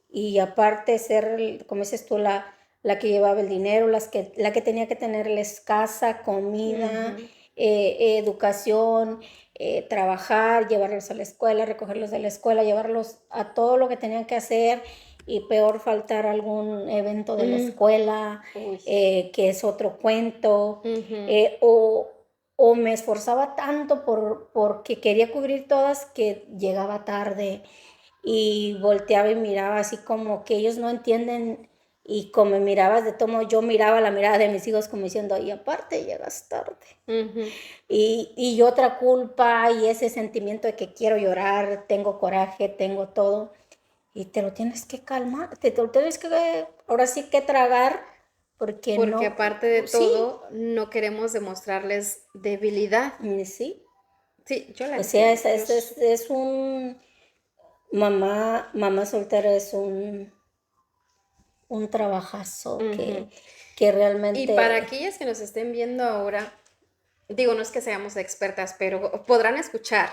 y aparte ser, como dices tú, la que llevaba el dinero, la que tenía que tenerles casa, comida, Ujú. educación, trabajar, llevarlos a la escuela, recogerlos de la escuela, llevarlos a todo lo que tenían que hacer y peor faltar algún evento de la escuela, Uy. que es otro cuento, Ujú. o me esforzaba tanto porque quería cubrir todas que llegaba tarde y volteaba y miraba así como que ellos no entienden y como me mirabas de tomo, yo miraba la mirada de mis hijos como diciendo, y aparte llegas tarde. Ujú. Y otra culpa y ese sentimiento de que quiero llorar, tengo coraje, tengo todo. Y te lo tienes que calmar, te lo tienes que, ahora sí que tragar, porque Porque no, aparte de sí, todo, no queremos demostrarles debilidad. sí. Sí, yo la O sea, entiendo. es un, mamá soltera es un trabajazo Ujú. que Y para realmente, aquellas que nos estén viendo ahora, digo, no es que seamos expertas, pero podrán escuchar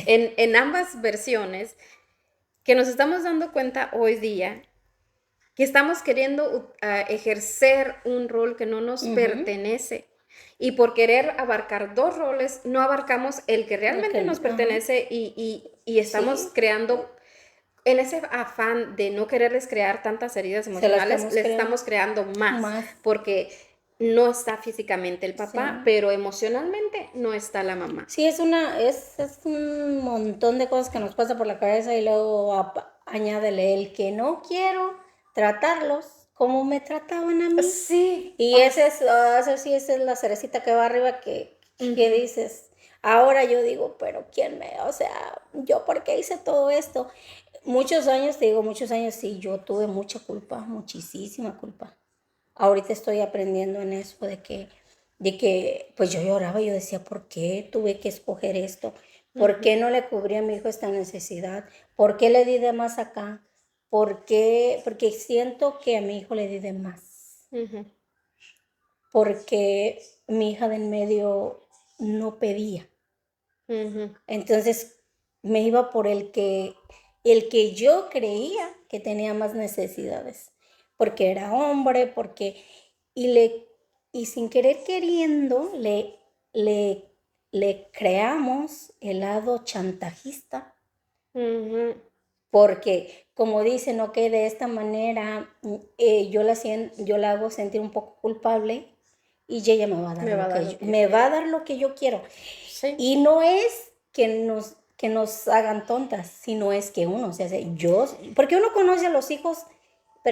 en ambas versiones que nos estamos dando cuenta hoy día que estamos queriendo ejercer un rol que no nos ujú, pertenece. Y por querer abarcar dos roles, no abarcamos el que lo realmente nos ajá, pertenece y estamos sí, creando, en ese afán de no quererles crear tantas heridas se la emocionales, estamos les creando estamos creando más, más, porque no está físicamente el papá, sí. pero emocionalmente no está la mamá. Sí, es un montón de cosas que nos pasa por la cabeza y luego añádele el que no quiero tratarlos como me trataban a mí. Sí, Y eso sí, esa es la cerecita que va arriba que ujú, dices, ahora yo digo, pero ¿quién o sea, yo por qué hice todo esto? Muchos años, te digo, muchos años, sí, yo tuve mucha culpa, muchísima culpa. Ahorita estoy aprendiendo en eso de que pues yo lloraba y yo decía, ¿por qué tuve que escoger esto? ¿Por qué ujú, no le cubrí a mi hijo esta necesidad? ¿Por qué le di de más acá? ¿Por qué? Porque siento que a mi hijo le di de más. ujú, Porque mi hija de en medio no pedía. ujú, Entonces me iba por el que yo creía que tenía más necesidades, porque era hombre, y le, y sin querer queriendo, le, le creamos el lado chantajista, ujú. porque como dicen, ok, de esta manera yo la hago sentir un poco culpable y ella me va a dar Me va a lo dar que lo que yo me va quiero. a dar lo que yo quiero. Sí. Y no es que nos hagan tontas, sino es que uno, o sea, porque uno conoce a los hijos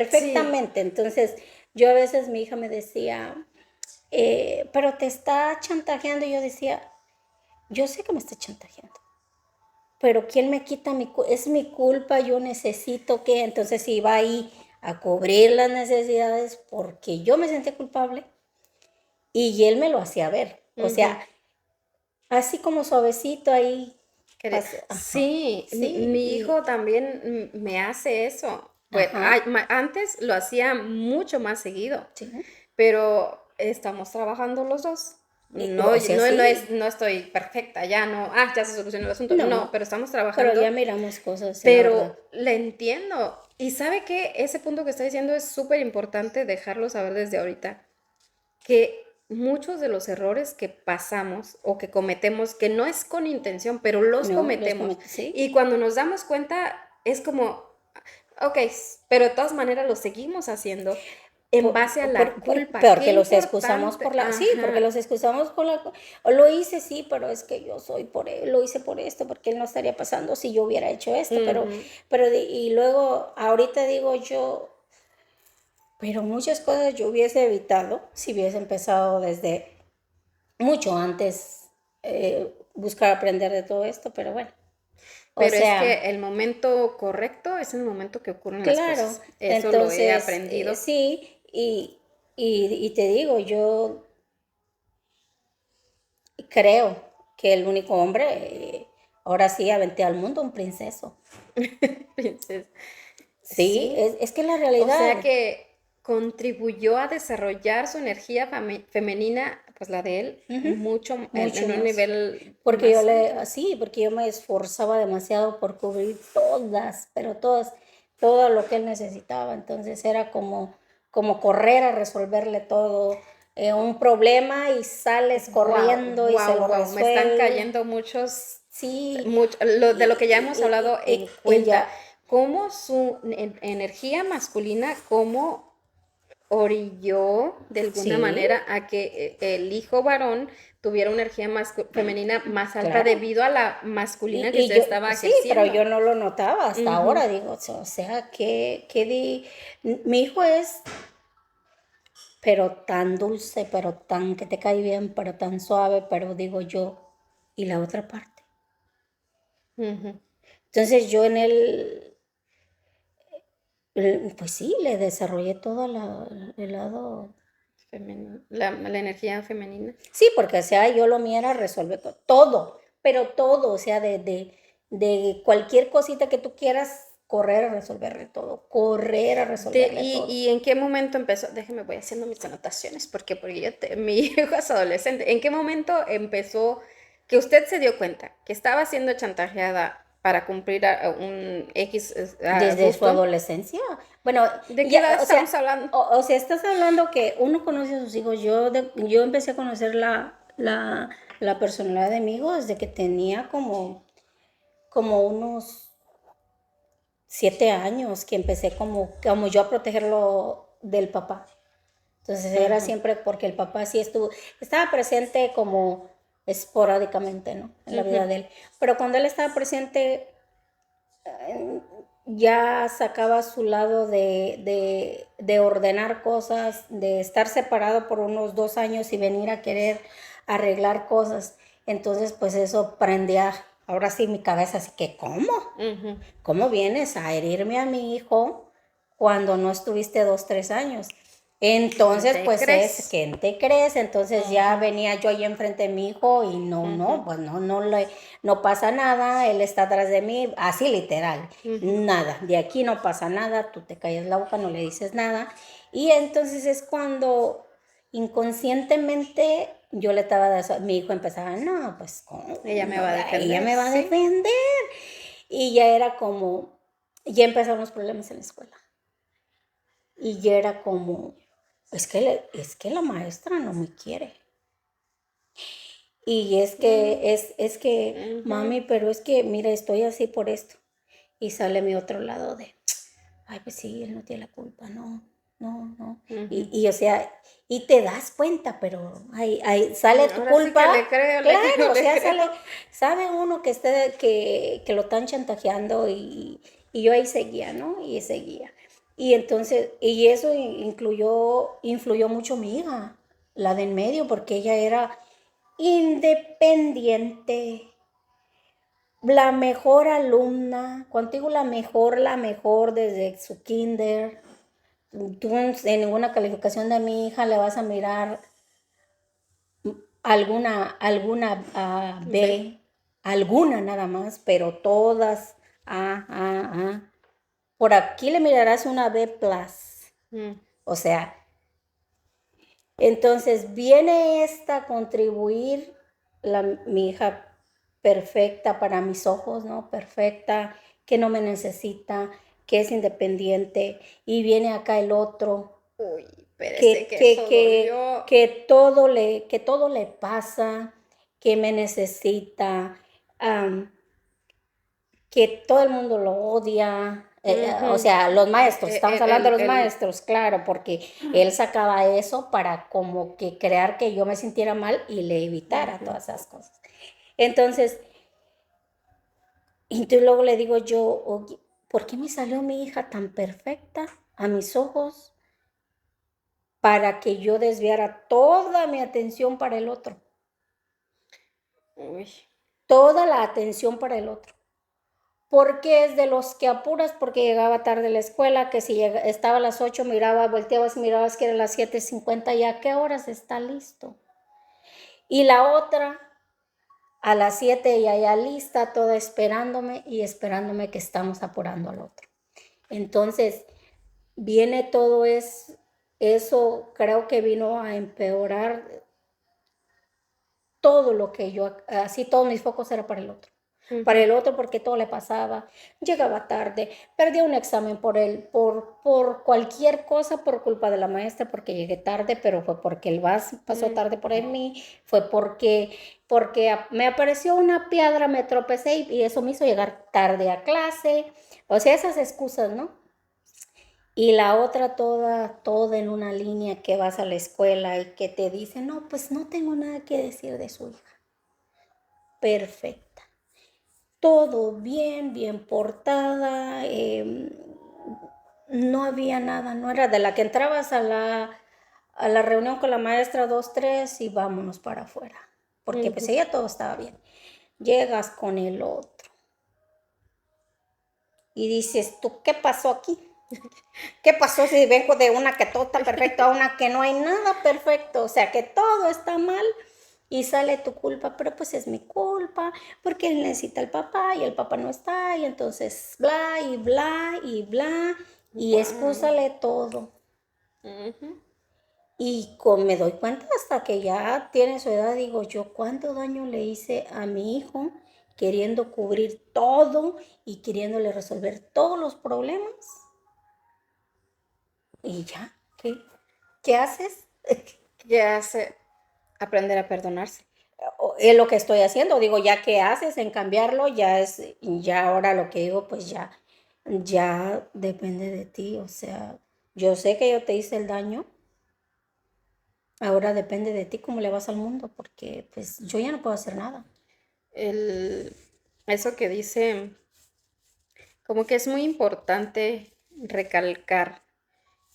Sí. perfectamente, entonces yo a veces mi hija me decía, pero te está chantajeando, y yo decía, yo sé que me está chantajeando, pero ¿quién me quita es mi culpa, yo necesito que, entonces iba ahí a cubrir las necesidades porque yo me sentía culpable y él me lo hacía ver, o sea, Ujú. así como suavecito ahí ajá, Sí, sí, mi hijo también me hace eso. Pues ajá, antes lo hacía mucho más seguido, sí, pero estamos trabajando los dos. No, o sea, sí, no estoy perfecta, ya no, ya se solucionó el asunto. No, no, pero estamos pero trabajando, ya miramos cosas, sí, la verdad. pero le entiendo. Y sabe que ese punto que está diciendo es súper importante dejarlo saber desde ahorita, que muchos de los errores que pasamos o que cometemos, que no es con intención, pero los No, los cometemos, cometo, sí, y cuando nos damos cuenta es como, ok, pero de todas maneras lo seguimos haciendo en base a la culpa. Qué porque los excusamos importante, sí, porque ajá. los excusamos o lo hice, sí, pero es que yo soy por él, lo hice por esto, porque él no estaría pasando si yo hubiera hecho esto, Ujú. y luego, ahorita digo yo, pero muchas cosas yo hubiese evitado si hubiese empezado desde mucho antes, buscar aprender de todo esto, pero bueno, o Pero es sea, que el momento correcto es el momento que ocurren las claro, cosas. Eso lo he entonces, aprendido. sí, y te digo, yo creo que el único hombre, ahora sí aventé al mundo un princeso. Entonces, Sí, sí, es que la o sea realidad, que contribuyó a desarrollar su energía femenina, pues la de él, ujú, mucho mucho en un más. nivel Porque más alto. sí, porque yo me esforzaba demasiado por cubrir pero todo lo que él necesitaba. Entonces era como correr a resolverle todo. un problema y sales corriendo y se lo Wow. Me están resuelve. cayendo muchos, Sí, de lo que ya hemos hablado en cuenta. ella, Cómo su energía masculina, cómo orilló de alguna sí, manera a que el hijo varón tuviera una energía femenina más alta claro. debido a la masculina que Y usted yo, estaba sí, pero ejerciendo. yo no lo notaba hasta Ujú. ahora, digo, o sea, mi hijo es, pero tan dulce, pero tan que te cae bien, pero tan suave, pero digo yo, ¿y la otra parte? Ujú. Entonces yo en él, pues sí, le desarrollé todo el lado. La energía femenina. Sí, porque o sea, yo lo mío era resolver todo, pero todo, o sea, de cualquier cosita que tú quieras, correr a resolverle todo. ¿Y en qué momento empezó? Déjeme, voy haciendo mis anotaciones, porque mi hijo es adolescente. ¿En qué momento empezó que usted se dio cuenta que estaba siendo chantajeada para cumplir a un X Desde su gusto? adolescencia. Bueno, ¿De qué edad ya, estamos hablando? o sea, estás hablando que uno conoce a sus hijos. Yo empecé a conocer la personalidad de mi hijo desde que tenía como unos 7 años, que empecé como yo a protegerlo del papá. Entonces era Ajá. siempre porque el papá sí estaba presente como esporádicamente, ¿no? En la vida Ujú. de él. Pero cuando él estaba presente, ya sacaba su lado de ordenar cosas, de estar separado por unos 2 años y venir a querer arreglar cosas. Entonces, pues eso prendía, ahora sí mi cabeza, así que, ¿cómo? Ujú. ¿Cómo vienes a herirme a mi hijo cuando no estuviste 2, 3 años? ¿Quién Entonces, te pues es, crees? ¿quién te crees? Entonces ya Ujú. venía yo ahí enfrente de mi hijo y Ujú. pues no pasa nada, él está atrás de mí, así literal, Ujú. nada, de aquí no pasa nada, tú te callas la boca, no le dices nada. Y entonces es cuando inconscientemente yo le estaba, mi hijo empezaba, no, pues, ¿cómo? Ella me No, va a ella defender, me va a sí. defender. Y ya era como, ya empezaron los problemas en la escuela. Y ya era como, es que la maestra no me quiere. Y Mm. es que, Ujú. mami, pero es que, mira, estoy así por esto. Y sale mi otro lado de, ay, pues sí, él no tiene la culpa, no, no, no. Ujú. O sea, y te das cuenta, pero ahí sale tu Ahora sí que culpa. le creo, le creo, Claro, o le sea, creo. sabe uno que lo están chantajeando y yo ahí seguía, ¿no? Y seguía. Y entonces, y eso influyó mucho mi hija, la de en medio, porque ella era independiente, la mejor alumna, contigo la mejor desde su kinder. Tú en ninguna calificación de mi hija le vas a mirar alguna Ve. B, alguna nada más, pero todas A, A, A. Por aquí le mirarás una B plus. Mm. O sea, entonces viene esta a contribuir, mi hija perfecta para mis ojos, ¿no? Perfecta, que no me necesita, que es independiente, y viene acá el otro, Uy, espérese que, que que, eso que, dolió. que todo le pasa, que me necesita, am, que todo el mundo lo odia. O Ujú. sea, los maestros, estamos hablando de los El, maestros, claro, porque él sacaba eso para como que crear que yo me sintiera mal y le evitara ujú. todas esas cosas. Entonces, y entonces luego le digo yo, oye, ¿por qué me salió mi hija tan perfecta a mis ojos para que yo desviara toda mi atención para el otro? Uy. Toda la atención para el otro. Porque es de los que apuras porque llegaba tarde a la escuela, que si estaba a las 8 volteabas y mirabas que era las 7:50, ¿y a qué horas está listo? Y la otra a las 7 ya lista, toda esperándome y esperándome, que estamos apurando al otro. Entonces, viene todo eso creo que vino a empeorar todo lo que yo, así todos mis focos era para el otro. Para el otro porque todo le pasaba, llegaba tarde, perdía un examen por él, por cualquier cosa, por culpa de la maestra, porque llegué tarde, pero fue porque el bus pasó tarde por mí, fue porque me apareció una piedra, me tropecé y eso me hizo llegar tarde a clase. O sea, esas excusas, ¿no? Y la otra toda en una línea que vas a la escuela y que te dice, no, pues no tengo nada que decir de su hija. Perfecta. Todo bien, bien portada. No había nada, no era de la que entrabas a la reunión con la maestra 2 3 y vámonos para afuera. Porque pues ella todo estaba bien. Llegas con el otro y dices, ¿tú qué pasó aquí? ¿Qué pasó si vengo de una que todo está perfecto a una que no hay nada perfecto? O sea, que todo está mal y sale tu culpa, pero pues es mi culpa, porque él necesita al papá y el papá no está, y entonces bla y bla y bla, y excúsale todo. Y me doy cuenta hasta que ya tiene su edad, digo yo, ¿cuánto daño le hice a mi hijo queriendo cubrir todo y queriéndole resolver todos los problemas? Y ya, ¿qué haces? Ya hace aprender a perdonarse. Es lo que estoy haciendo, digo, ya qué haces en cambiarlo, ya ahora lo que digo, pues ya depende de ti, o sea, yo sé que yo te hice el daño, ahora depende de ti cómo le vas al mundo, porque pues yo ya no puedo hacer nada. Eso que dice, como que es muy importante recalcar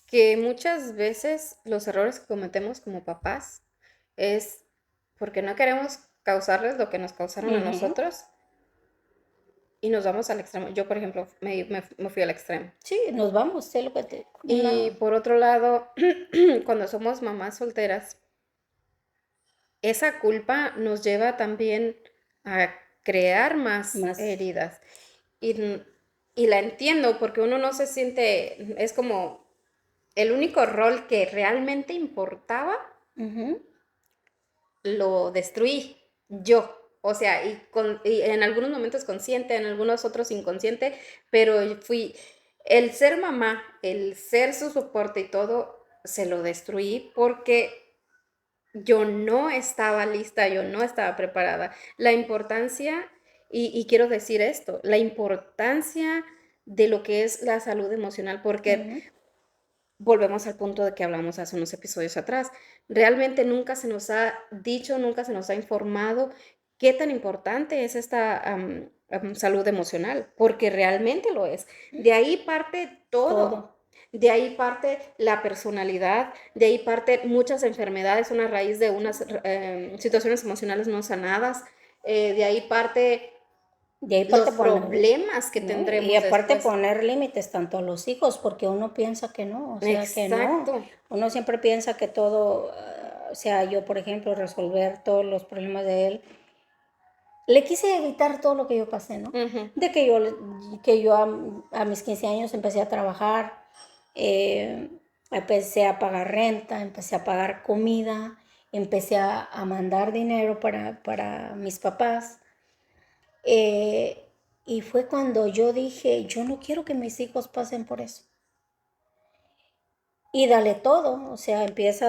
que muchas veces los errores que cometemos como papás es porque no queremos causarles lo que nos causaron a Ujú. nosotros y nos vamos al extremo. Yo, por ejemplo, me fui al extremo. Sí, nos vamos, sé lo que te... Y No, por otro lado, cuando somos mamás solteras, esa culpa nos lleva también a crear más más. heridas. Y, y la entiendo porque uno no se siente, es como el único rol que realmente importaba, Ujú. lo destruí yo. O sea, y en algunos momentos consciente, en algunos otros inconsciente, pero fui el ser mamá, el ser su soporte y todo, se lo destruí porque yo no estaba lista, yo no estaba preparada. La importancia, y quiero decir esto, la importancia de lo que es la salud emocional, porque Ujú. volvemos al punto de que hablamos hace unos episodios atrás. Realmente nunca se nos ha dicho, nunca se nos ha informado qué tan importante es esta salud emocional, porque realmente lo es. De ahí parte todo. Todo. De ahí parte la personalidad, de ahí parte muchas enfermedades, una raíz de unas situaciones emocionales no sanadas, de ahí parte De ahí los parte poner, problemas que ¿no? Y tendremos aparte después. poner límites tanto a los hijos, porque uno piensa que no, o sea que no. Exacto. Uno siempre piensa que todo, o sea, yo por ejemplo, resolver todos los problemas de él, le quise evitar todo lo que yo pasé, ¿no? Ujú. De que yo a mis 15 años empecé a trabajar, eh, empecé a pagar renta, empecé a pagar comida, empecé a mandar dinero para mis papás. Eh, y fue cuando yo dije, yo no quiero que mis hijos pasen por eso. Y dale todo, o sea, empiezo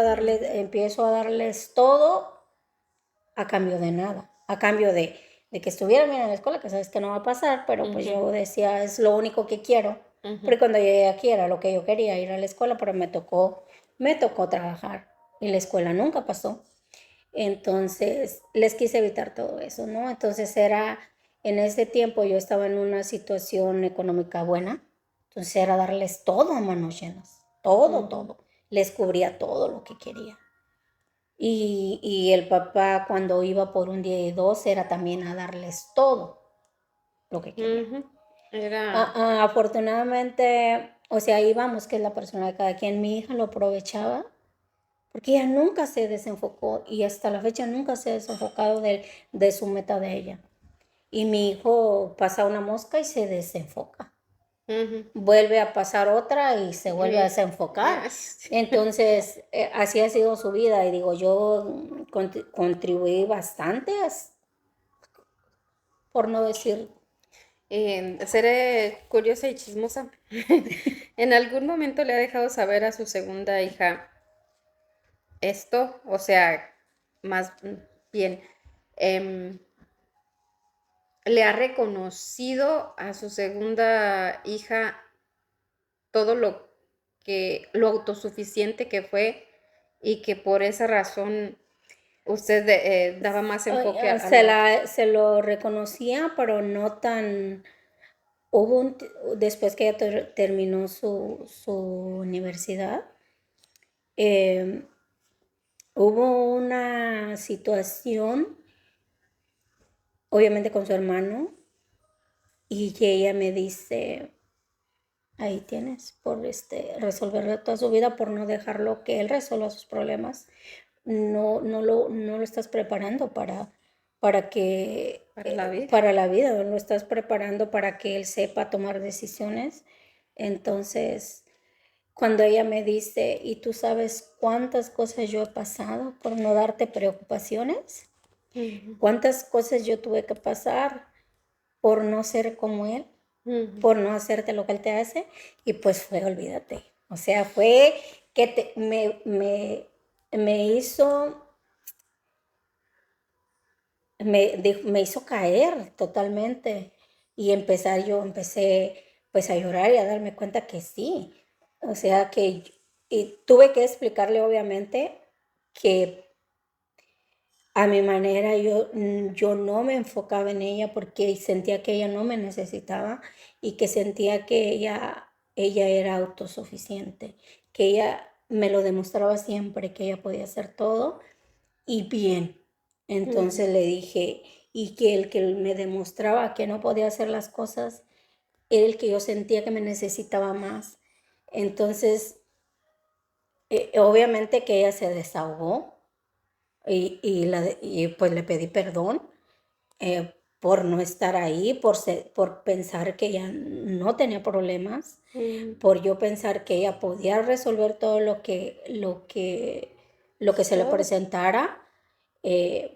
a darles todo a cambio de nada, a cambio de que estuvieran bien en la escuela, que sabes que no va a pasar, pero pues Ujú, yo decía, es lo único que quiero. ujú. Porque cuando llegué aquí era lo que yo quería, ir a la escuela, pero me tocó trabajar y la escuela nunca pasó. Entonces, les quise evitar todo eso, ¿no? Entonces en ese tiempo yo estaba en una situación económica buena, entonces era darles todo a manos llenas, todo, Ujú, todo. Les cubría todo lo que quería. Y el papá cuando iba por un día y dos era también a darles todo lo que quería. ujú. Era, Afortunadamente, o sea, íbamos, que es la persona de cada quien, mi hija lo aprovechaba porque ella nunca se desenfocó y hasta la fecha nunca se ha desenfocado de su meta de ella. Y mi hijo pasa una mosca y se desenfoca. ujú. Vuelve a pasar otra y se vuelve a Y- desenfocar. sí. Entonces, así ha sido su vida y digo, yo contribuí bastante por no decir. Seré curiosa y chismosa. ¿En algún momento le ha dejado saber a su segunda hija esto? O sea, más bien, em, ¿le ha reconocido a su segunda hija todo lo autosuficiente que fue y que por esa razón usted daba más enfoque a la otra? Se lo reconocía, pero no tan. Hubo después que ella terminó su universidad, eh, hubo una situación, obviamente con su hermano, y que ella me dice, ahí tienes, por resolverle toda su vida, por no dejarlo que él resuelva sus problemas. No lo estás preparando Para la vida. para la vida, no lo estás preparando para que él sepa tomar decisiones. Entonces, cuando ella me dice, ¿y tú sabes cuántas cosas yo he pasado por no darte preocupaciones? Ujú, ¿Cuántas cosas yo tuve que pasar por no ser como él? ujú. Por no hacerte lo que él te hace? Y pues fue, olvídate. O sea, fue que me hizo, me hizo caer totalmente. Y yo empecé pues a llorar y a darme cuenta que sí. O sea que, y tuve que explicarle obviamente que a mi manera yo no me enfocaba en ella porque sentía que ella no me necesitaba y que sentía que ella era autosuficiente, que ella me lo demostraba siempre, que ella podía hacer todo y bien. Ujú, Entonces le dije, y que el que me demostraba que no podía hacer las cosas era el que yo sentía que me necesitaba más. Entonces, obviamente que ella se desahogó y pues le pedí perdón por no estar ahí, por pensar que ella no tenía problemas, ujú. por yo pensar que ella podía resolver todo lo que se le Todo. presentara. eh,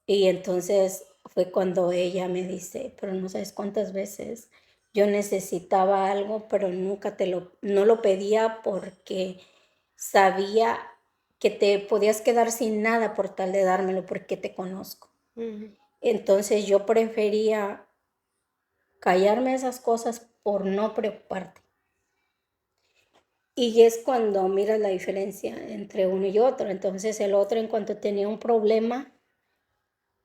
y entonces fue cuando ella me dice, pero no sabes cuántas veces yo necesitaba algo, pero nunca no lo pedía porque sabía que te podías quedar sin nada por tal de dármelo porque te conozco. Ujú, Entonces yo prefería callarme esas cosas por no preocuparte. Y es cuando miras la diferencia entre uno y otro. Entonces el otro en cuanto tenía un problema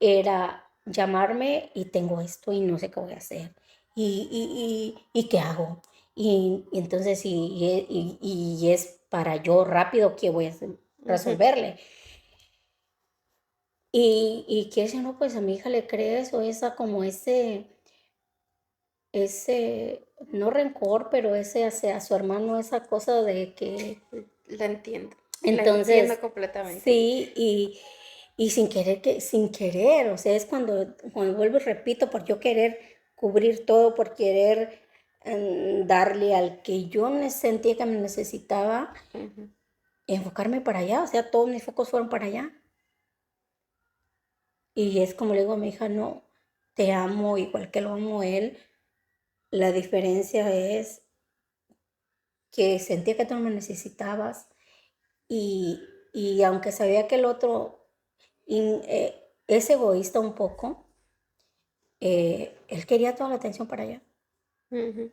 era llamarme y tengo esto y no sé qué voy a hacer. ¿Y qué hago? Y entonces y es para yo rápido que voy a ujú. resolverle. Y que ese no, pues a mi hija le cree eso, esa como ese, no rencor, pero ese hacia su hermano, esa cosa de que, La entiendo entonces, completamente. sí, y sin querer, o sea, es cuando vuelvo y repito, por yo querer cubrir todo, por querer darle al que yo sentía que me necesitaba, Ujú. enfocarme para allá, o sea, todos mis focos fueron para allá. Y es como le digo a mi hija, no, te amo igual que lo amo a él, la diferencia es que sentía que tú no me necesitabas y, y aunque sabía que el otro es egoísta un poco, él quería toda la atención para allá. Ujú,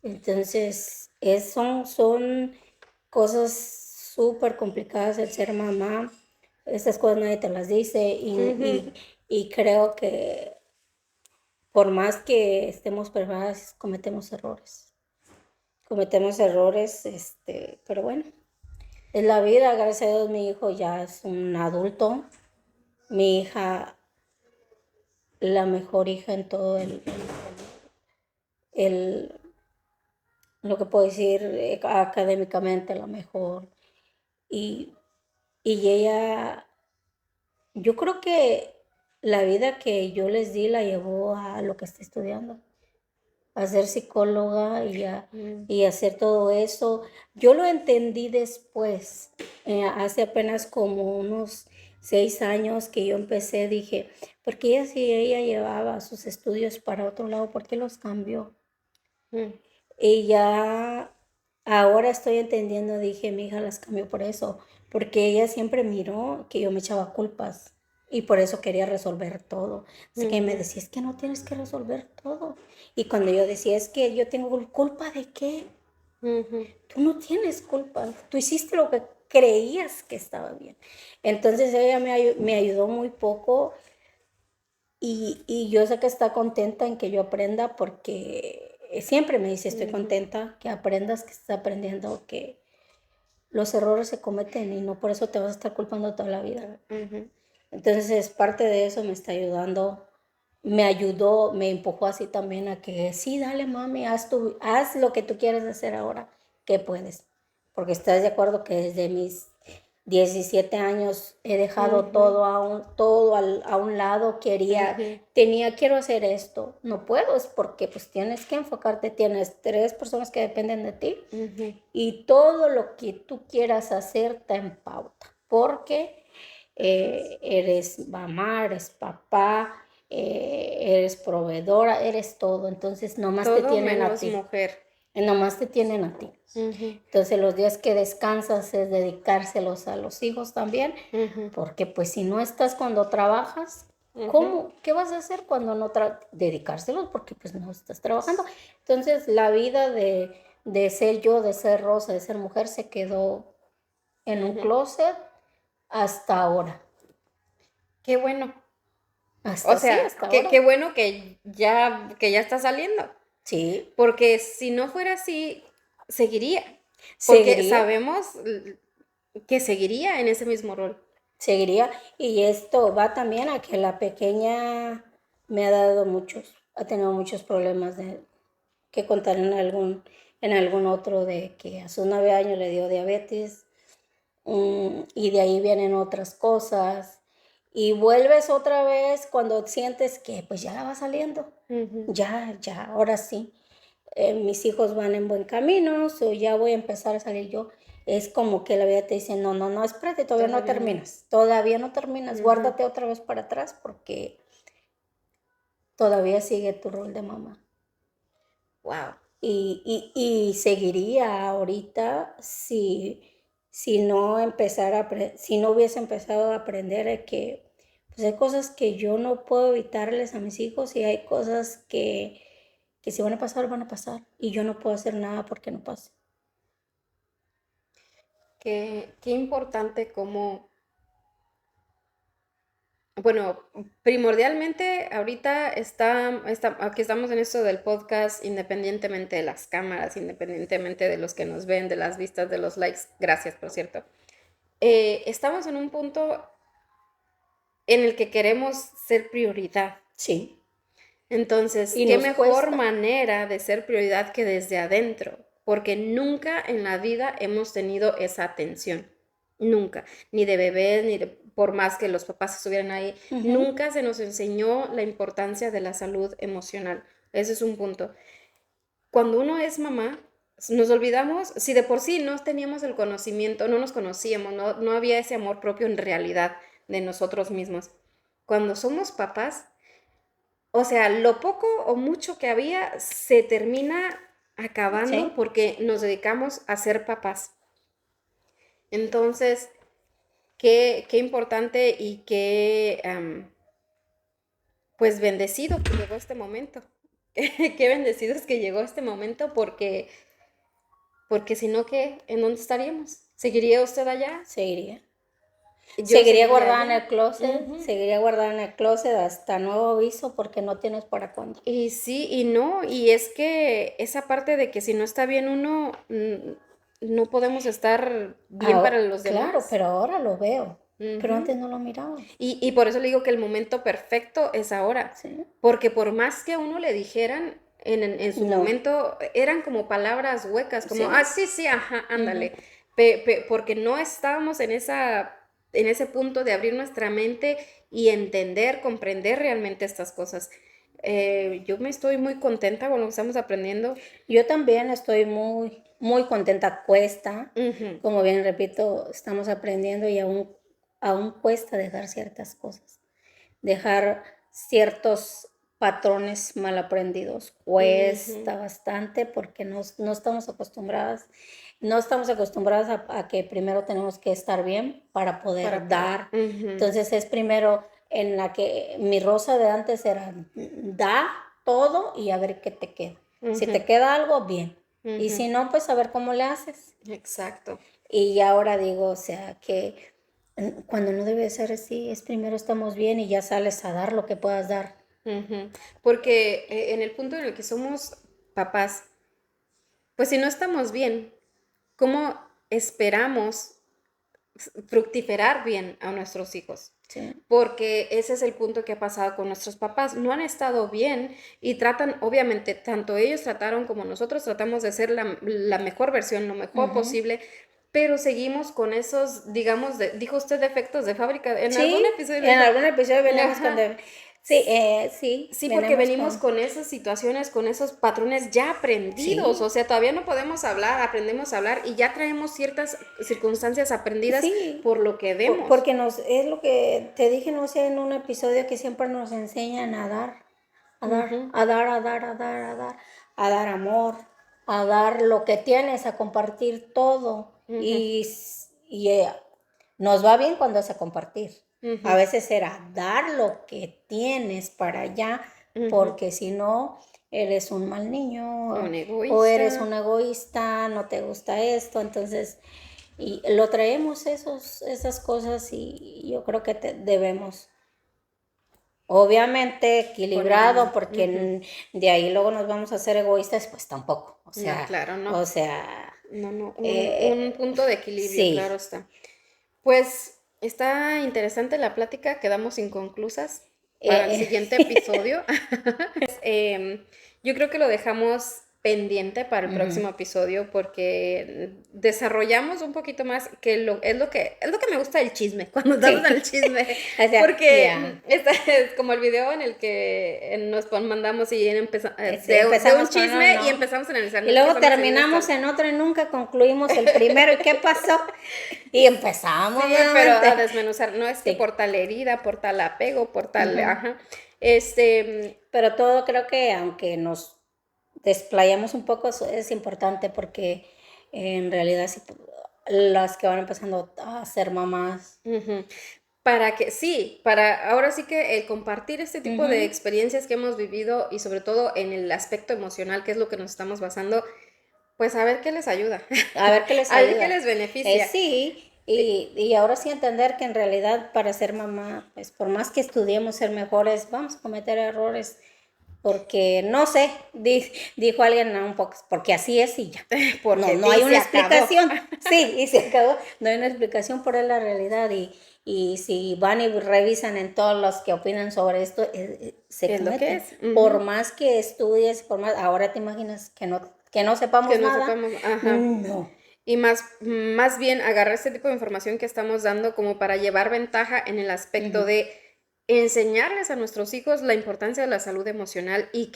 Entonces, son cosas súper complicadas el ser mamá. Estas cosas nadie te las dice ujú. y creo que por más que estemos preparadas, cometemos errores. Cometemos errores, pero bueno. Es la vida, gracias a Dios mi hijo ya es un adulto. Mi hija, la mejor hija en todo el lo que puedo decir académicamente, la mejor. Y, y ella, yo creo que la vida que yo les di la llevó a lo que está estudiando, a ser psicóloga Mm, y hacer todo eso. Yo lo entendí después, hace apenas como unos 6 años que yo empecé, dije, porque ella si ella llevaba sus estudios para otro lado, ¿por qué los cambió? Mm, Y ya ahora estoy entendiendo, dije, mi hija las cambió por eso, porque ella siempre miró que yo me echaba culpas y por eso quería resolver todo. Así que me ujú, decía, es que no tienes que resolver todo. Y cuando yo decía, es que yo tengo culpa de qué, ujú. tú no tienes culpa, tú hiciste lo que creías que estaba bien. Entonces ella me ayudó muy poco y yo sé que está contenta en que yo aprenda porque siempre me dice, estoy Ujú, contenta que aprendas, que estás aprendiendo, que los errores se cometen y no por eso te vas a estar culpando toda la vida. ujú, Entonces parte de eso me está ayudando, me ayudó, me empujó así también a que sí, dale mami, haz lo que tú quieres hacer ahora, que puedes. Porque estás de acuerdo que desde mis 17 años he dejado ujú, a un lado, ujú, quiero hacer esto, no puedo, es porque pues tienes que enfocarte, tienes 3 personas que dependen de ti ujú. y todo lo que tú quieras hacer está en pauta, porque eres mamá, eres papá, eres proveedora, eres todo, entonces nomás te Todo tienen a menos ti, mujer. nomás te tienen a ti. Ujú, Entonces los días que descansas es dedicárselos a los hijos también, ujú, porque pues si no estás cuando trabajas, ujú. ¿cómo? ¿Qué vas a hacer cuando no dedicárselos? Porque pues no estás trabajando. Entonces la vida de ser yo, de ser Rosa, de ser mujer, se quedó en un Ujú. closet hasta ahora. Qué bueno. O Hasta sí, sea, hasta qué ahora. bueno que ya está saliendo. Sí, Porque si no fuera así, seguiría. Porque seguiría, sabemos que seguiría en ese mismo rol. seguiría. Y esto va también a que la pequeña me ha dado ha tenido muchos problemas que contar en algún otro de que a sus 9 años le dio diabetes, y de ahí vienen otras cosas. Y vuelves otra vez cuando sientes que pues ya la va saliendo. Ujú, Ya, ahora sí. Mis hijos van en buen camino, o ya voy a empezar a salir yo. Es como que la vida te dice, no, no, no, espérate, todavía no. todavía no terminas, Ujú. guárdate otra vez para atrás porque todavía sigue tu rol de mamá. Wow. Y seguiría ahorita si no hubiese empezado a aprender de que pues hay cosas que yo no puedo evitarles a mis hijos y hay cosas que si van a pasar y yo no puedo hacer nada porque no pase. Qué importante como, bueno, primordialmente ahorita aquí estamos en esto del podcast, independientemente de las cámaras, independientemente de los que nos ven, de las vistas, de los likes, gracias, por cierto. Estamos en un punto en el que queremos ser prioridad. Sí, Entonces, y ¿qué nos mejor cuesta. manera de ser prioridad que desde adentro? Porque nunca en la vida hemos tenido esa atención. Nunca. Ni de bebés, ni de, por más que los papás estuvieran ahí, Ujú. nunca se nos enseñó la importancia de la salud emocional. Ese es un punto. Cuando uno es mamá, nos olvidamos, si de por sí no teníamos el conocimiento, no nos conocíamos, no había ese amor propio en realidad de nosotros mismos. Cuando somos papás, o sea, lo poco o mucho que había se termina acabando Sí, porque nos dedicamos a ser papás. Entonces, qué importante y qué, pues bendecido que llegó este momento. Qué bendecido es que llegó este momento porque si no, ¿qué? ¿En dónde estaríamos? ¿Seguiría usted allá? seguiría. Yo seguiría allá. Seguiría guardada en el closet hasta nuevo aviso porque no tienes para cuándo. Y sí, y no, y es que esa parte de que si no está bien uno, no podemos estar bien para los Claro, demás. pero ahora lo veo, pero Ujú. antes no lo miraba. Y por eso le digo que el momento perfecto es ahora, Sí, porque por más que a uno le dijeran en su no, momento, eran como palabras huecas, como, sí, sí, sí, ajá, ujú. ándale, porque no estábamos en ese punto de abrir nuestra mente y entender, comprender realmente estas cosas. Yo me estoy muy contenta con lo que estamos aprendiendo. Yo también estoy muy contenta, cuesta, Ujú, como bien repito, estamos aprendiendo y aún cuesta dejar ciertas cosas, dejar ciertos patrones mal aprendidos. Cuesta bastante porque no estamos acostumbradas, a que primero tenemos que estar bien para poder dar. Entonces es primero en la que mi Rosa de antes era da todo y a ver qué te queda. Si te queda algo, bien. Y si no, pues a ver cómo le haces. Exacto. Y ahora digo, o sea, que cuando no debe ser así, es primero estamos bien y ya sales a dar lo que puedas dar. Porque en el punto en el que somos papás, pues si no estamos bien, ¿cómo esperamos fructiferar bien a nuestros hijos? Sí. Porque ese es el punto que ha pasado con nuestros papás. No han estado bien y tratan, obviamente, tanto ellos trataron como nosotros tratamos de ser la mejor versión, lo mejor posible, pero seguimos con esos, digamos, dijo usted, defectos de fábrica. En algún episodio. En algún episodio venimos con... Sí, sí, porque venimos con esas situaciones, con esos patrones ya aprendidos. O sea, todavía no podemos hablar, aprendemos a hablar y ya traemos ciertas circunstancias aprendidas por lo que vemos. Porque es lo que te dije, no sé, en un episodio que siempre nos enseñan a dar, a dar amor, a dar lo que tienes, a compartir todo. Y nos va bien cuando es a compartir. A veces era dar lo que tienes para allá, porque si no, eres un mal niño, o eres un egoísta, no te gusta esto, entonces, y lo traemos esas cosas y yo creo que debemos, obviamente equilibrado, porque de ahí luego nos vamos a hacer egoístas, pues tampoco, o sea, no, claro, no. O sea... No, un punto de equilibrio, claro está. Pues está interesante la plática, quedamos inconclusas para el siguiente episodio. Yo creo que lo dejamos pendiente para el próximo episodio porque desarrollamos un poquito más que es lo que me gusta del chisme, cuando estamos en el chisme, o sea, porque es como el video en el que nos mandamos y empezamos de un chisme y empezamos a analizar. Y luego terminamos en otro y nunca concluimos el primero. ¿Y qué pasó? Y empezamos. Sí, pero a desmenuzar, no es que por tal herida, por tal apego, por tal, Pero todo creo que aunque nos desplayamos un poco, es importante porque en realidad las que van empezando a ser mamás. Ahora sí que el compartir este tipo de experiencias que hemos vivido y sobre todo en el aspecto emocional, que es lo que nos estamos basando, pues a ver qué les ayuda. A ver qué les ayuda. A ver qué les beneficia. Sí. Y ahora sí entender que en realidad para ser mamá, pues por más que estudiemos ser mejores, vamos a cometer errores, porque no sé, dijo alguien un poco, porque así es y ya. Porque no hay una explicación. Sí, y se acabó. No hay una explicación, por la realidad y si van y revisan en todos los que opinan sobre esto, se comete. Lo que es. Por más que estudies, ahora te imaginas que no sepamos nada. No. Y más bien agarrar este tipo de información que estamos dando como para llevar ventaja en el aspecto de enseñarles a nuestros hijos la importancia de la salud emocional y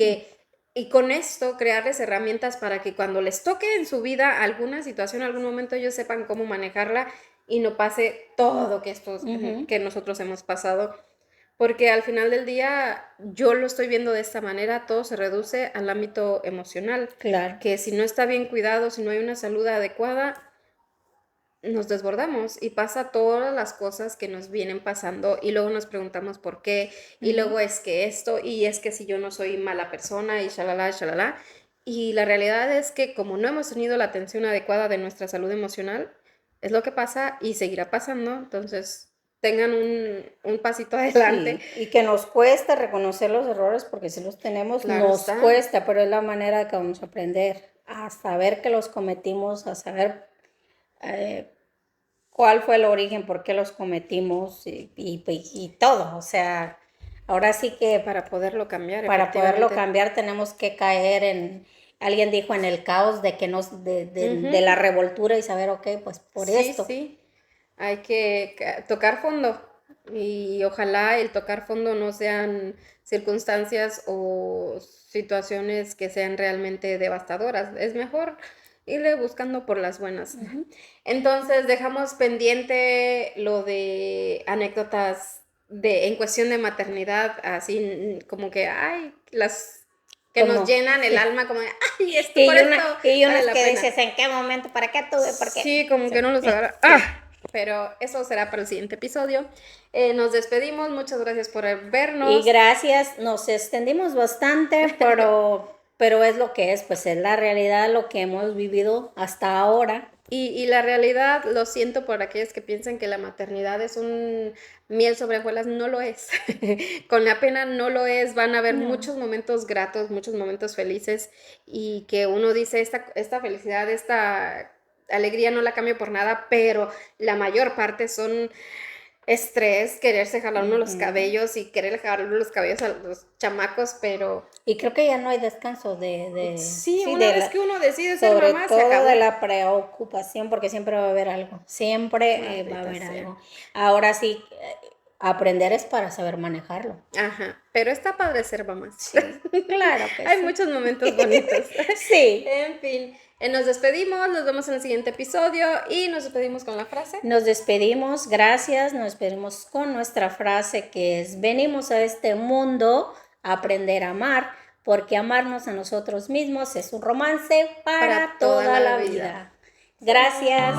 con esto crearles herramientas para que cuando les toque en su vida alguna situación, algún momento, ellos sepan cómo manejarla y no pase todo que nosotros hemos pasado. Porque al final del día, yo lo estoy viendo de esta manera, todo se reduce al ámbito emocional. Claro. Que si no está bien cuidado, si no hay una salud adecuada, nos desbordamos y pasa todas las cosas que nos vienen pasando y luego nos preguntamos por qué y luego es que esto y es que si yo no soy mala persona y shalala, shalala. Y la realidad es que como no hemos tenido la atención adecuada de nuestra salud emocional, es lo que pasa y seguirá pasando, entonces tengan un pasito adelante. Sí, y que nos cuesta reconocer los errores porque si los tenemos, nos cuesta, pero es la manera que vamos a aprender a saber que los cometimos, a saber cuál fue el origen, por qué los cometimos y todo. O sea, ahora sí que para poderlo cambiar. Para poderlo cambiar tenemos que caer en... Alguien dijo en el caos de la revoltura y saber, ok, pues por esto. Sí, hay que tocar fondo y ojalá el tocar fondo no sean circunstancias o situaciones que sean realmente devastadoras. Es mejor irle buscando por las buenas. Ujú. Entonces dejamos pendiente lo de anécdotas en cuestión de maternidad, así como que, ay, las que nos Como, llenan el sí. alma, como de, ay, esto, por esto Y vale unas la que pena. dices, ¿en qué momento? ¿Para qué tuve? ¿Por qué? Sí, como que no los agarra. Sí. ¡Ah! Pero eso será para el siguiente episodio. Nos despedimos, muchas gracias por Y vernos. gracias, nos extendimos bastante, pero es lo que es, pues es la realidad, lo que hemos vivido hasta ahora. Y la realidad, lo siento por aquellos que piensan que la maternidad es un miel sobre hojuelas, no lo es. Con la pena no lo es. Van a haber No. muchos momentos gratos, muchos momentos felices y que uno dice, esta felicidad, esta alegría no la cambio por nada, pero la mayor parte son estrés, quererse jalar uno los Ujú. cabellos y querer jalar los cabellos a los chamacos, pero Y creo que ya no hay descanso sí, sí, una vez que uno decide ser sobre mamá, se todo de acabó. la preocupación, porque siempre va a haber algo, siempre va a Maldita haber sea. algo. Ahora sí, aprender es para saber manejarlo. Ajá, pero está padre ser mamás. Sí, claro que Hay sí. muchos momentos bonitos. Sí, En fin, nos despedimos, nos vemos en el siguiente episodio y nos despedimos con la frase. nos despedimos, gracias, nos despedimos con nuestra frase que es, venimos a este mundo a aprender a amar, porque amarnos a nosotros mismos es un romance para Para toda toda la la vida. vida. Gracias.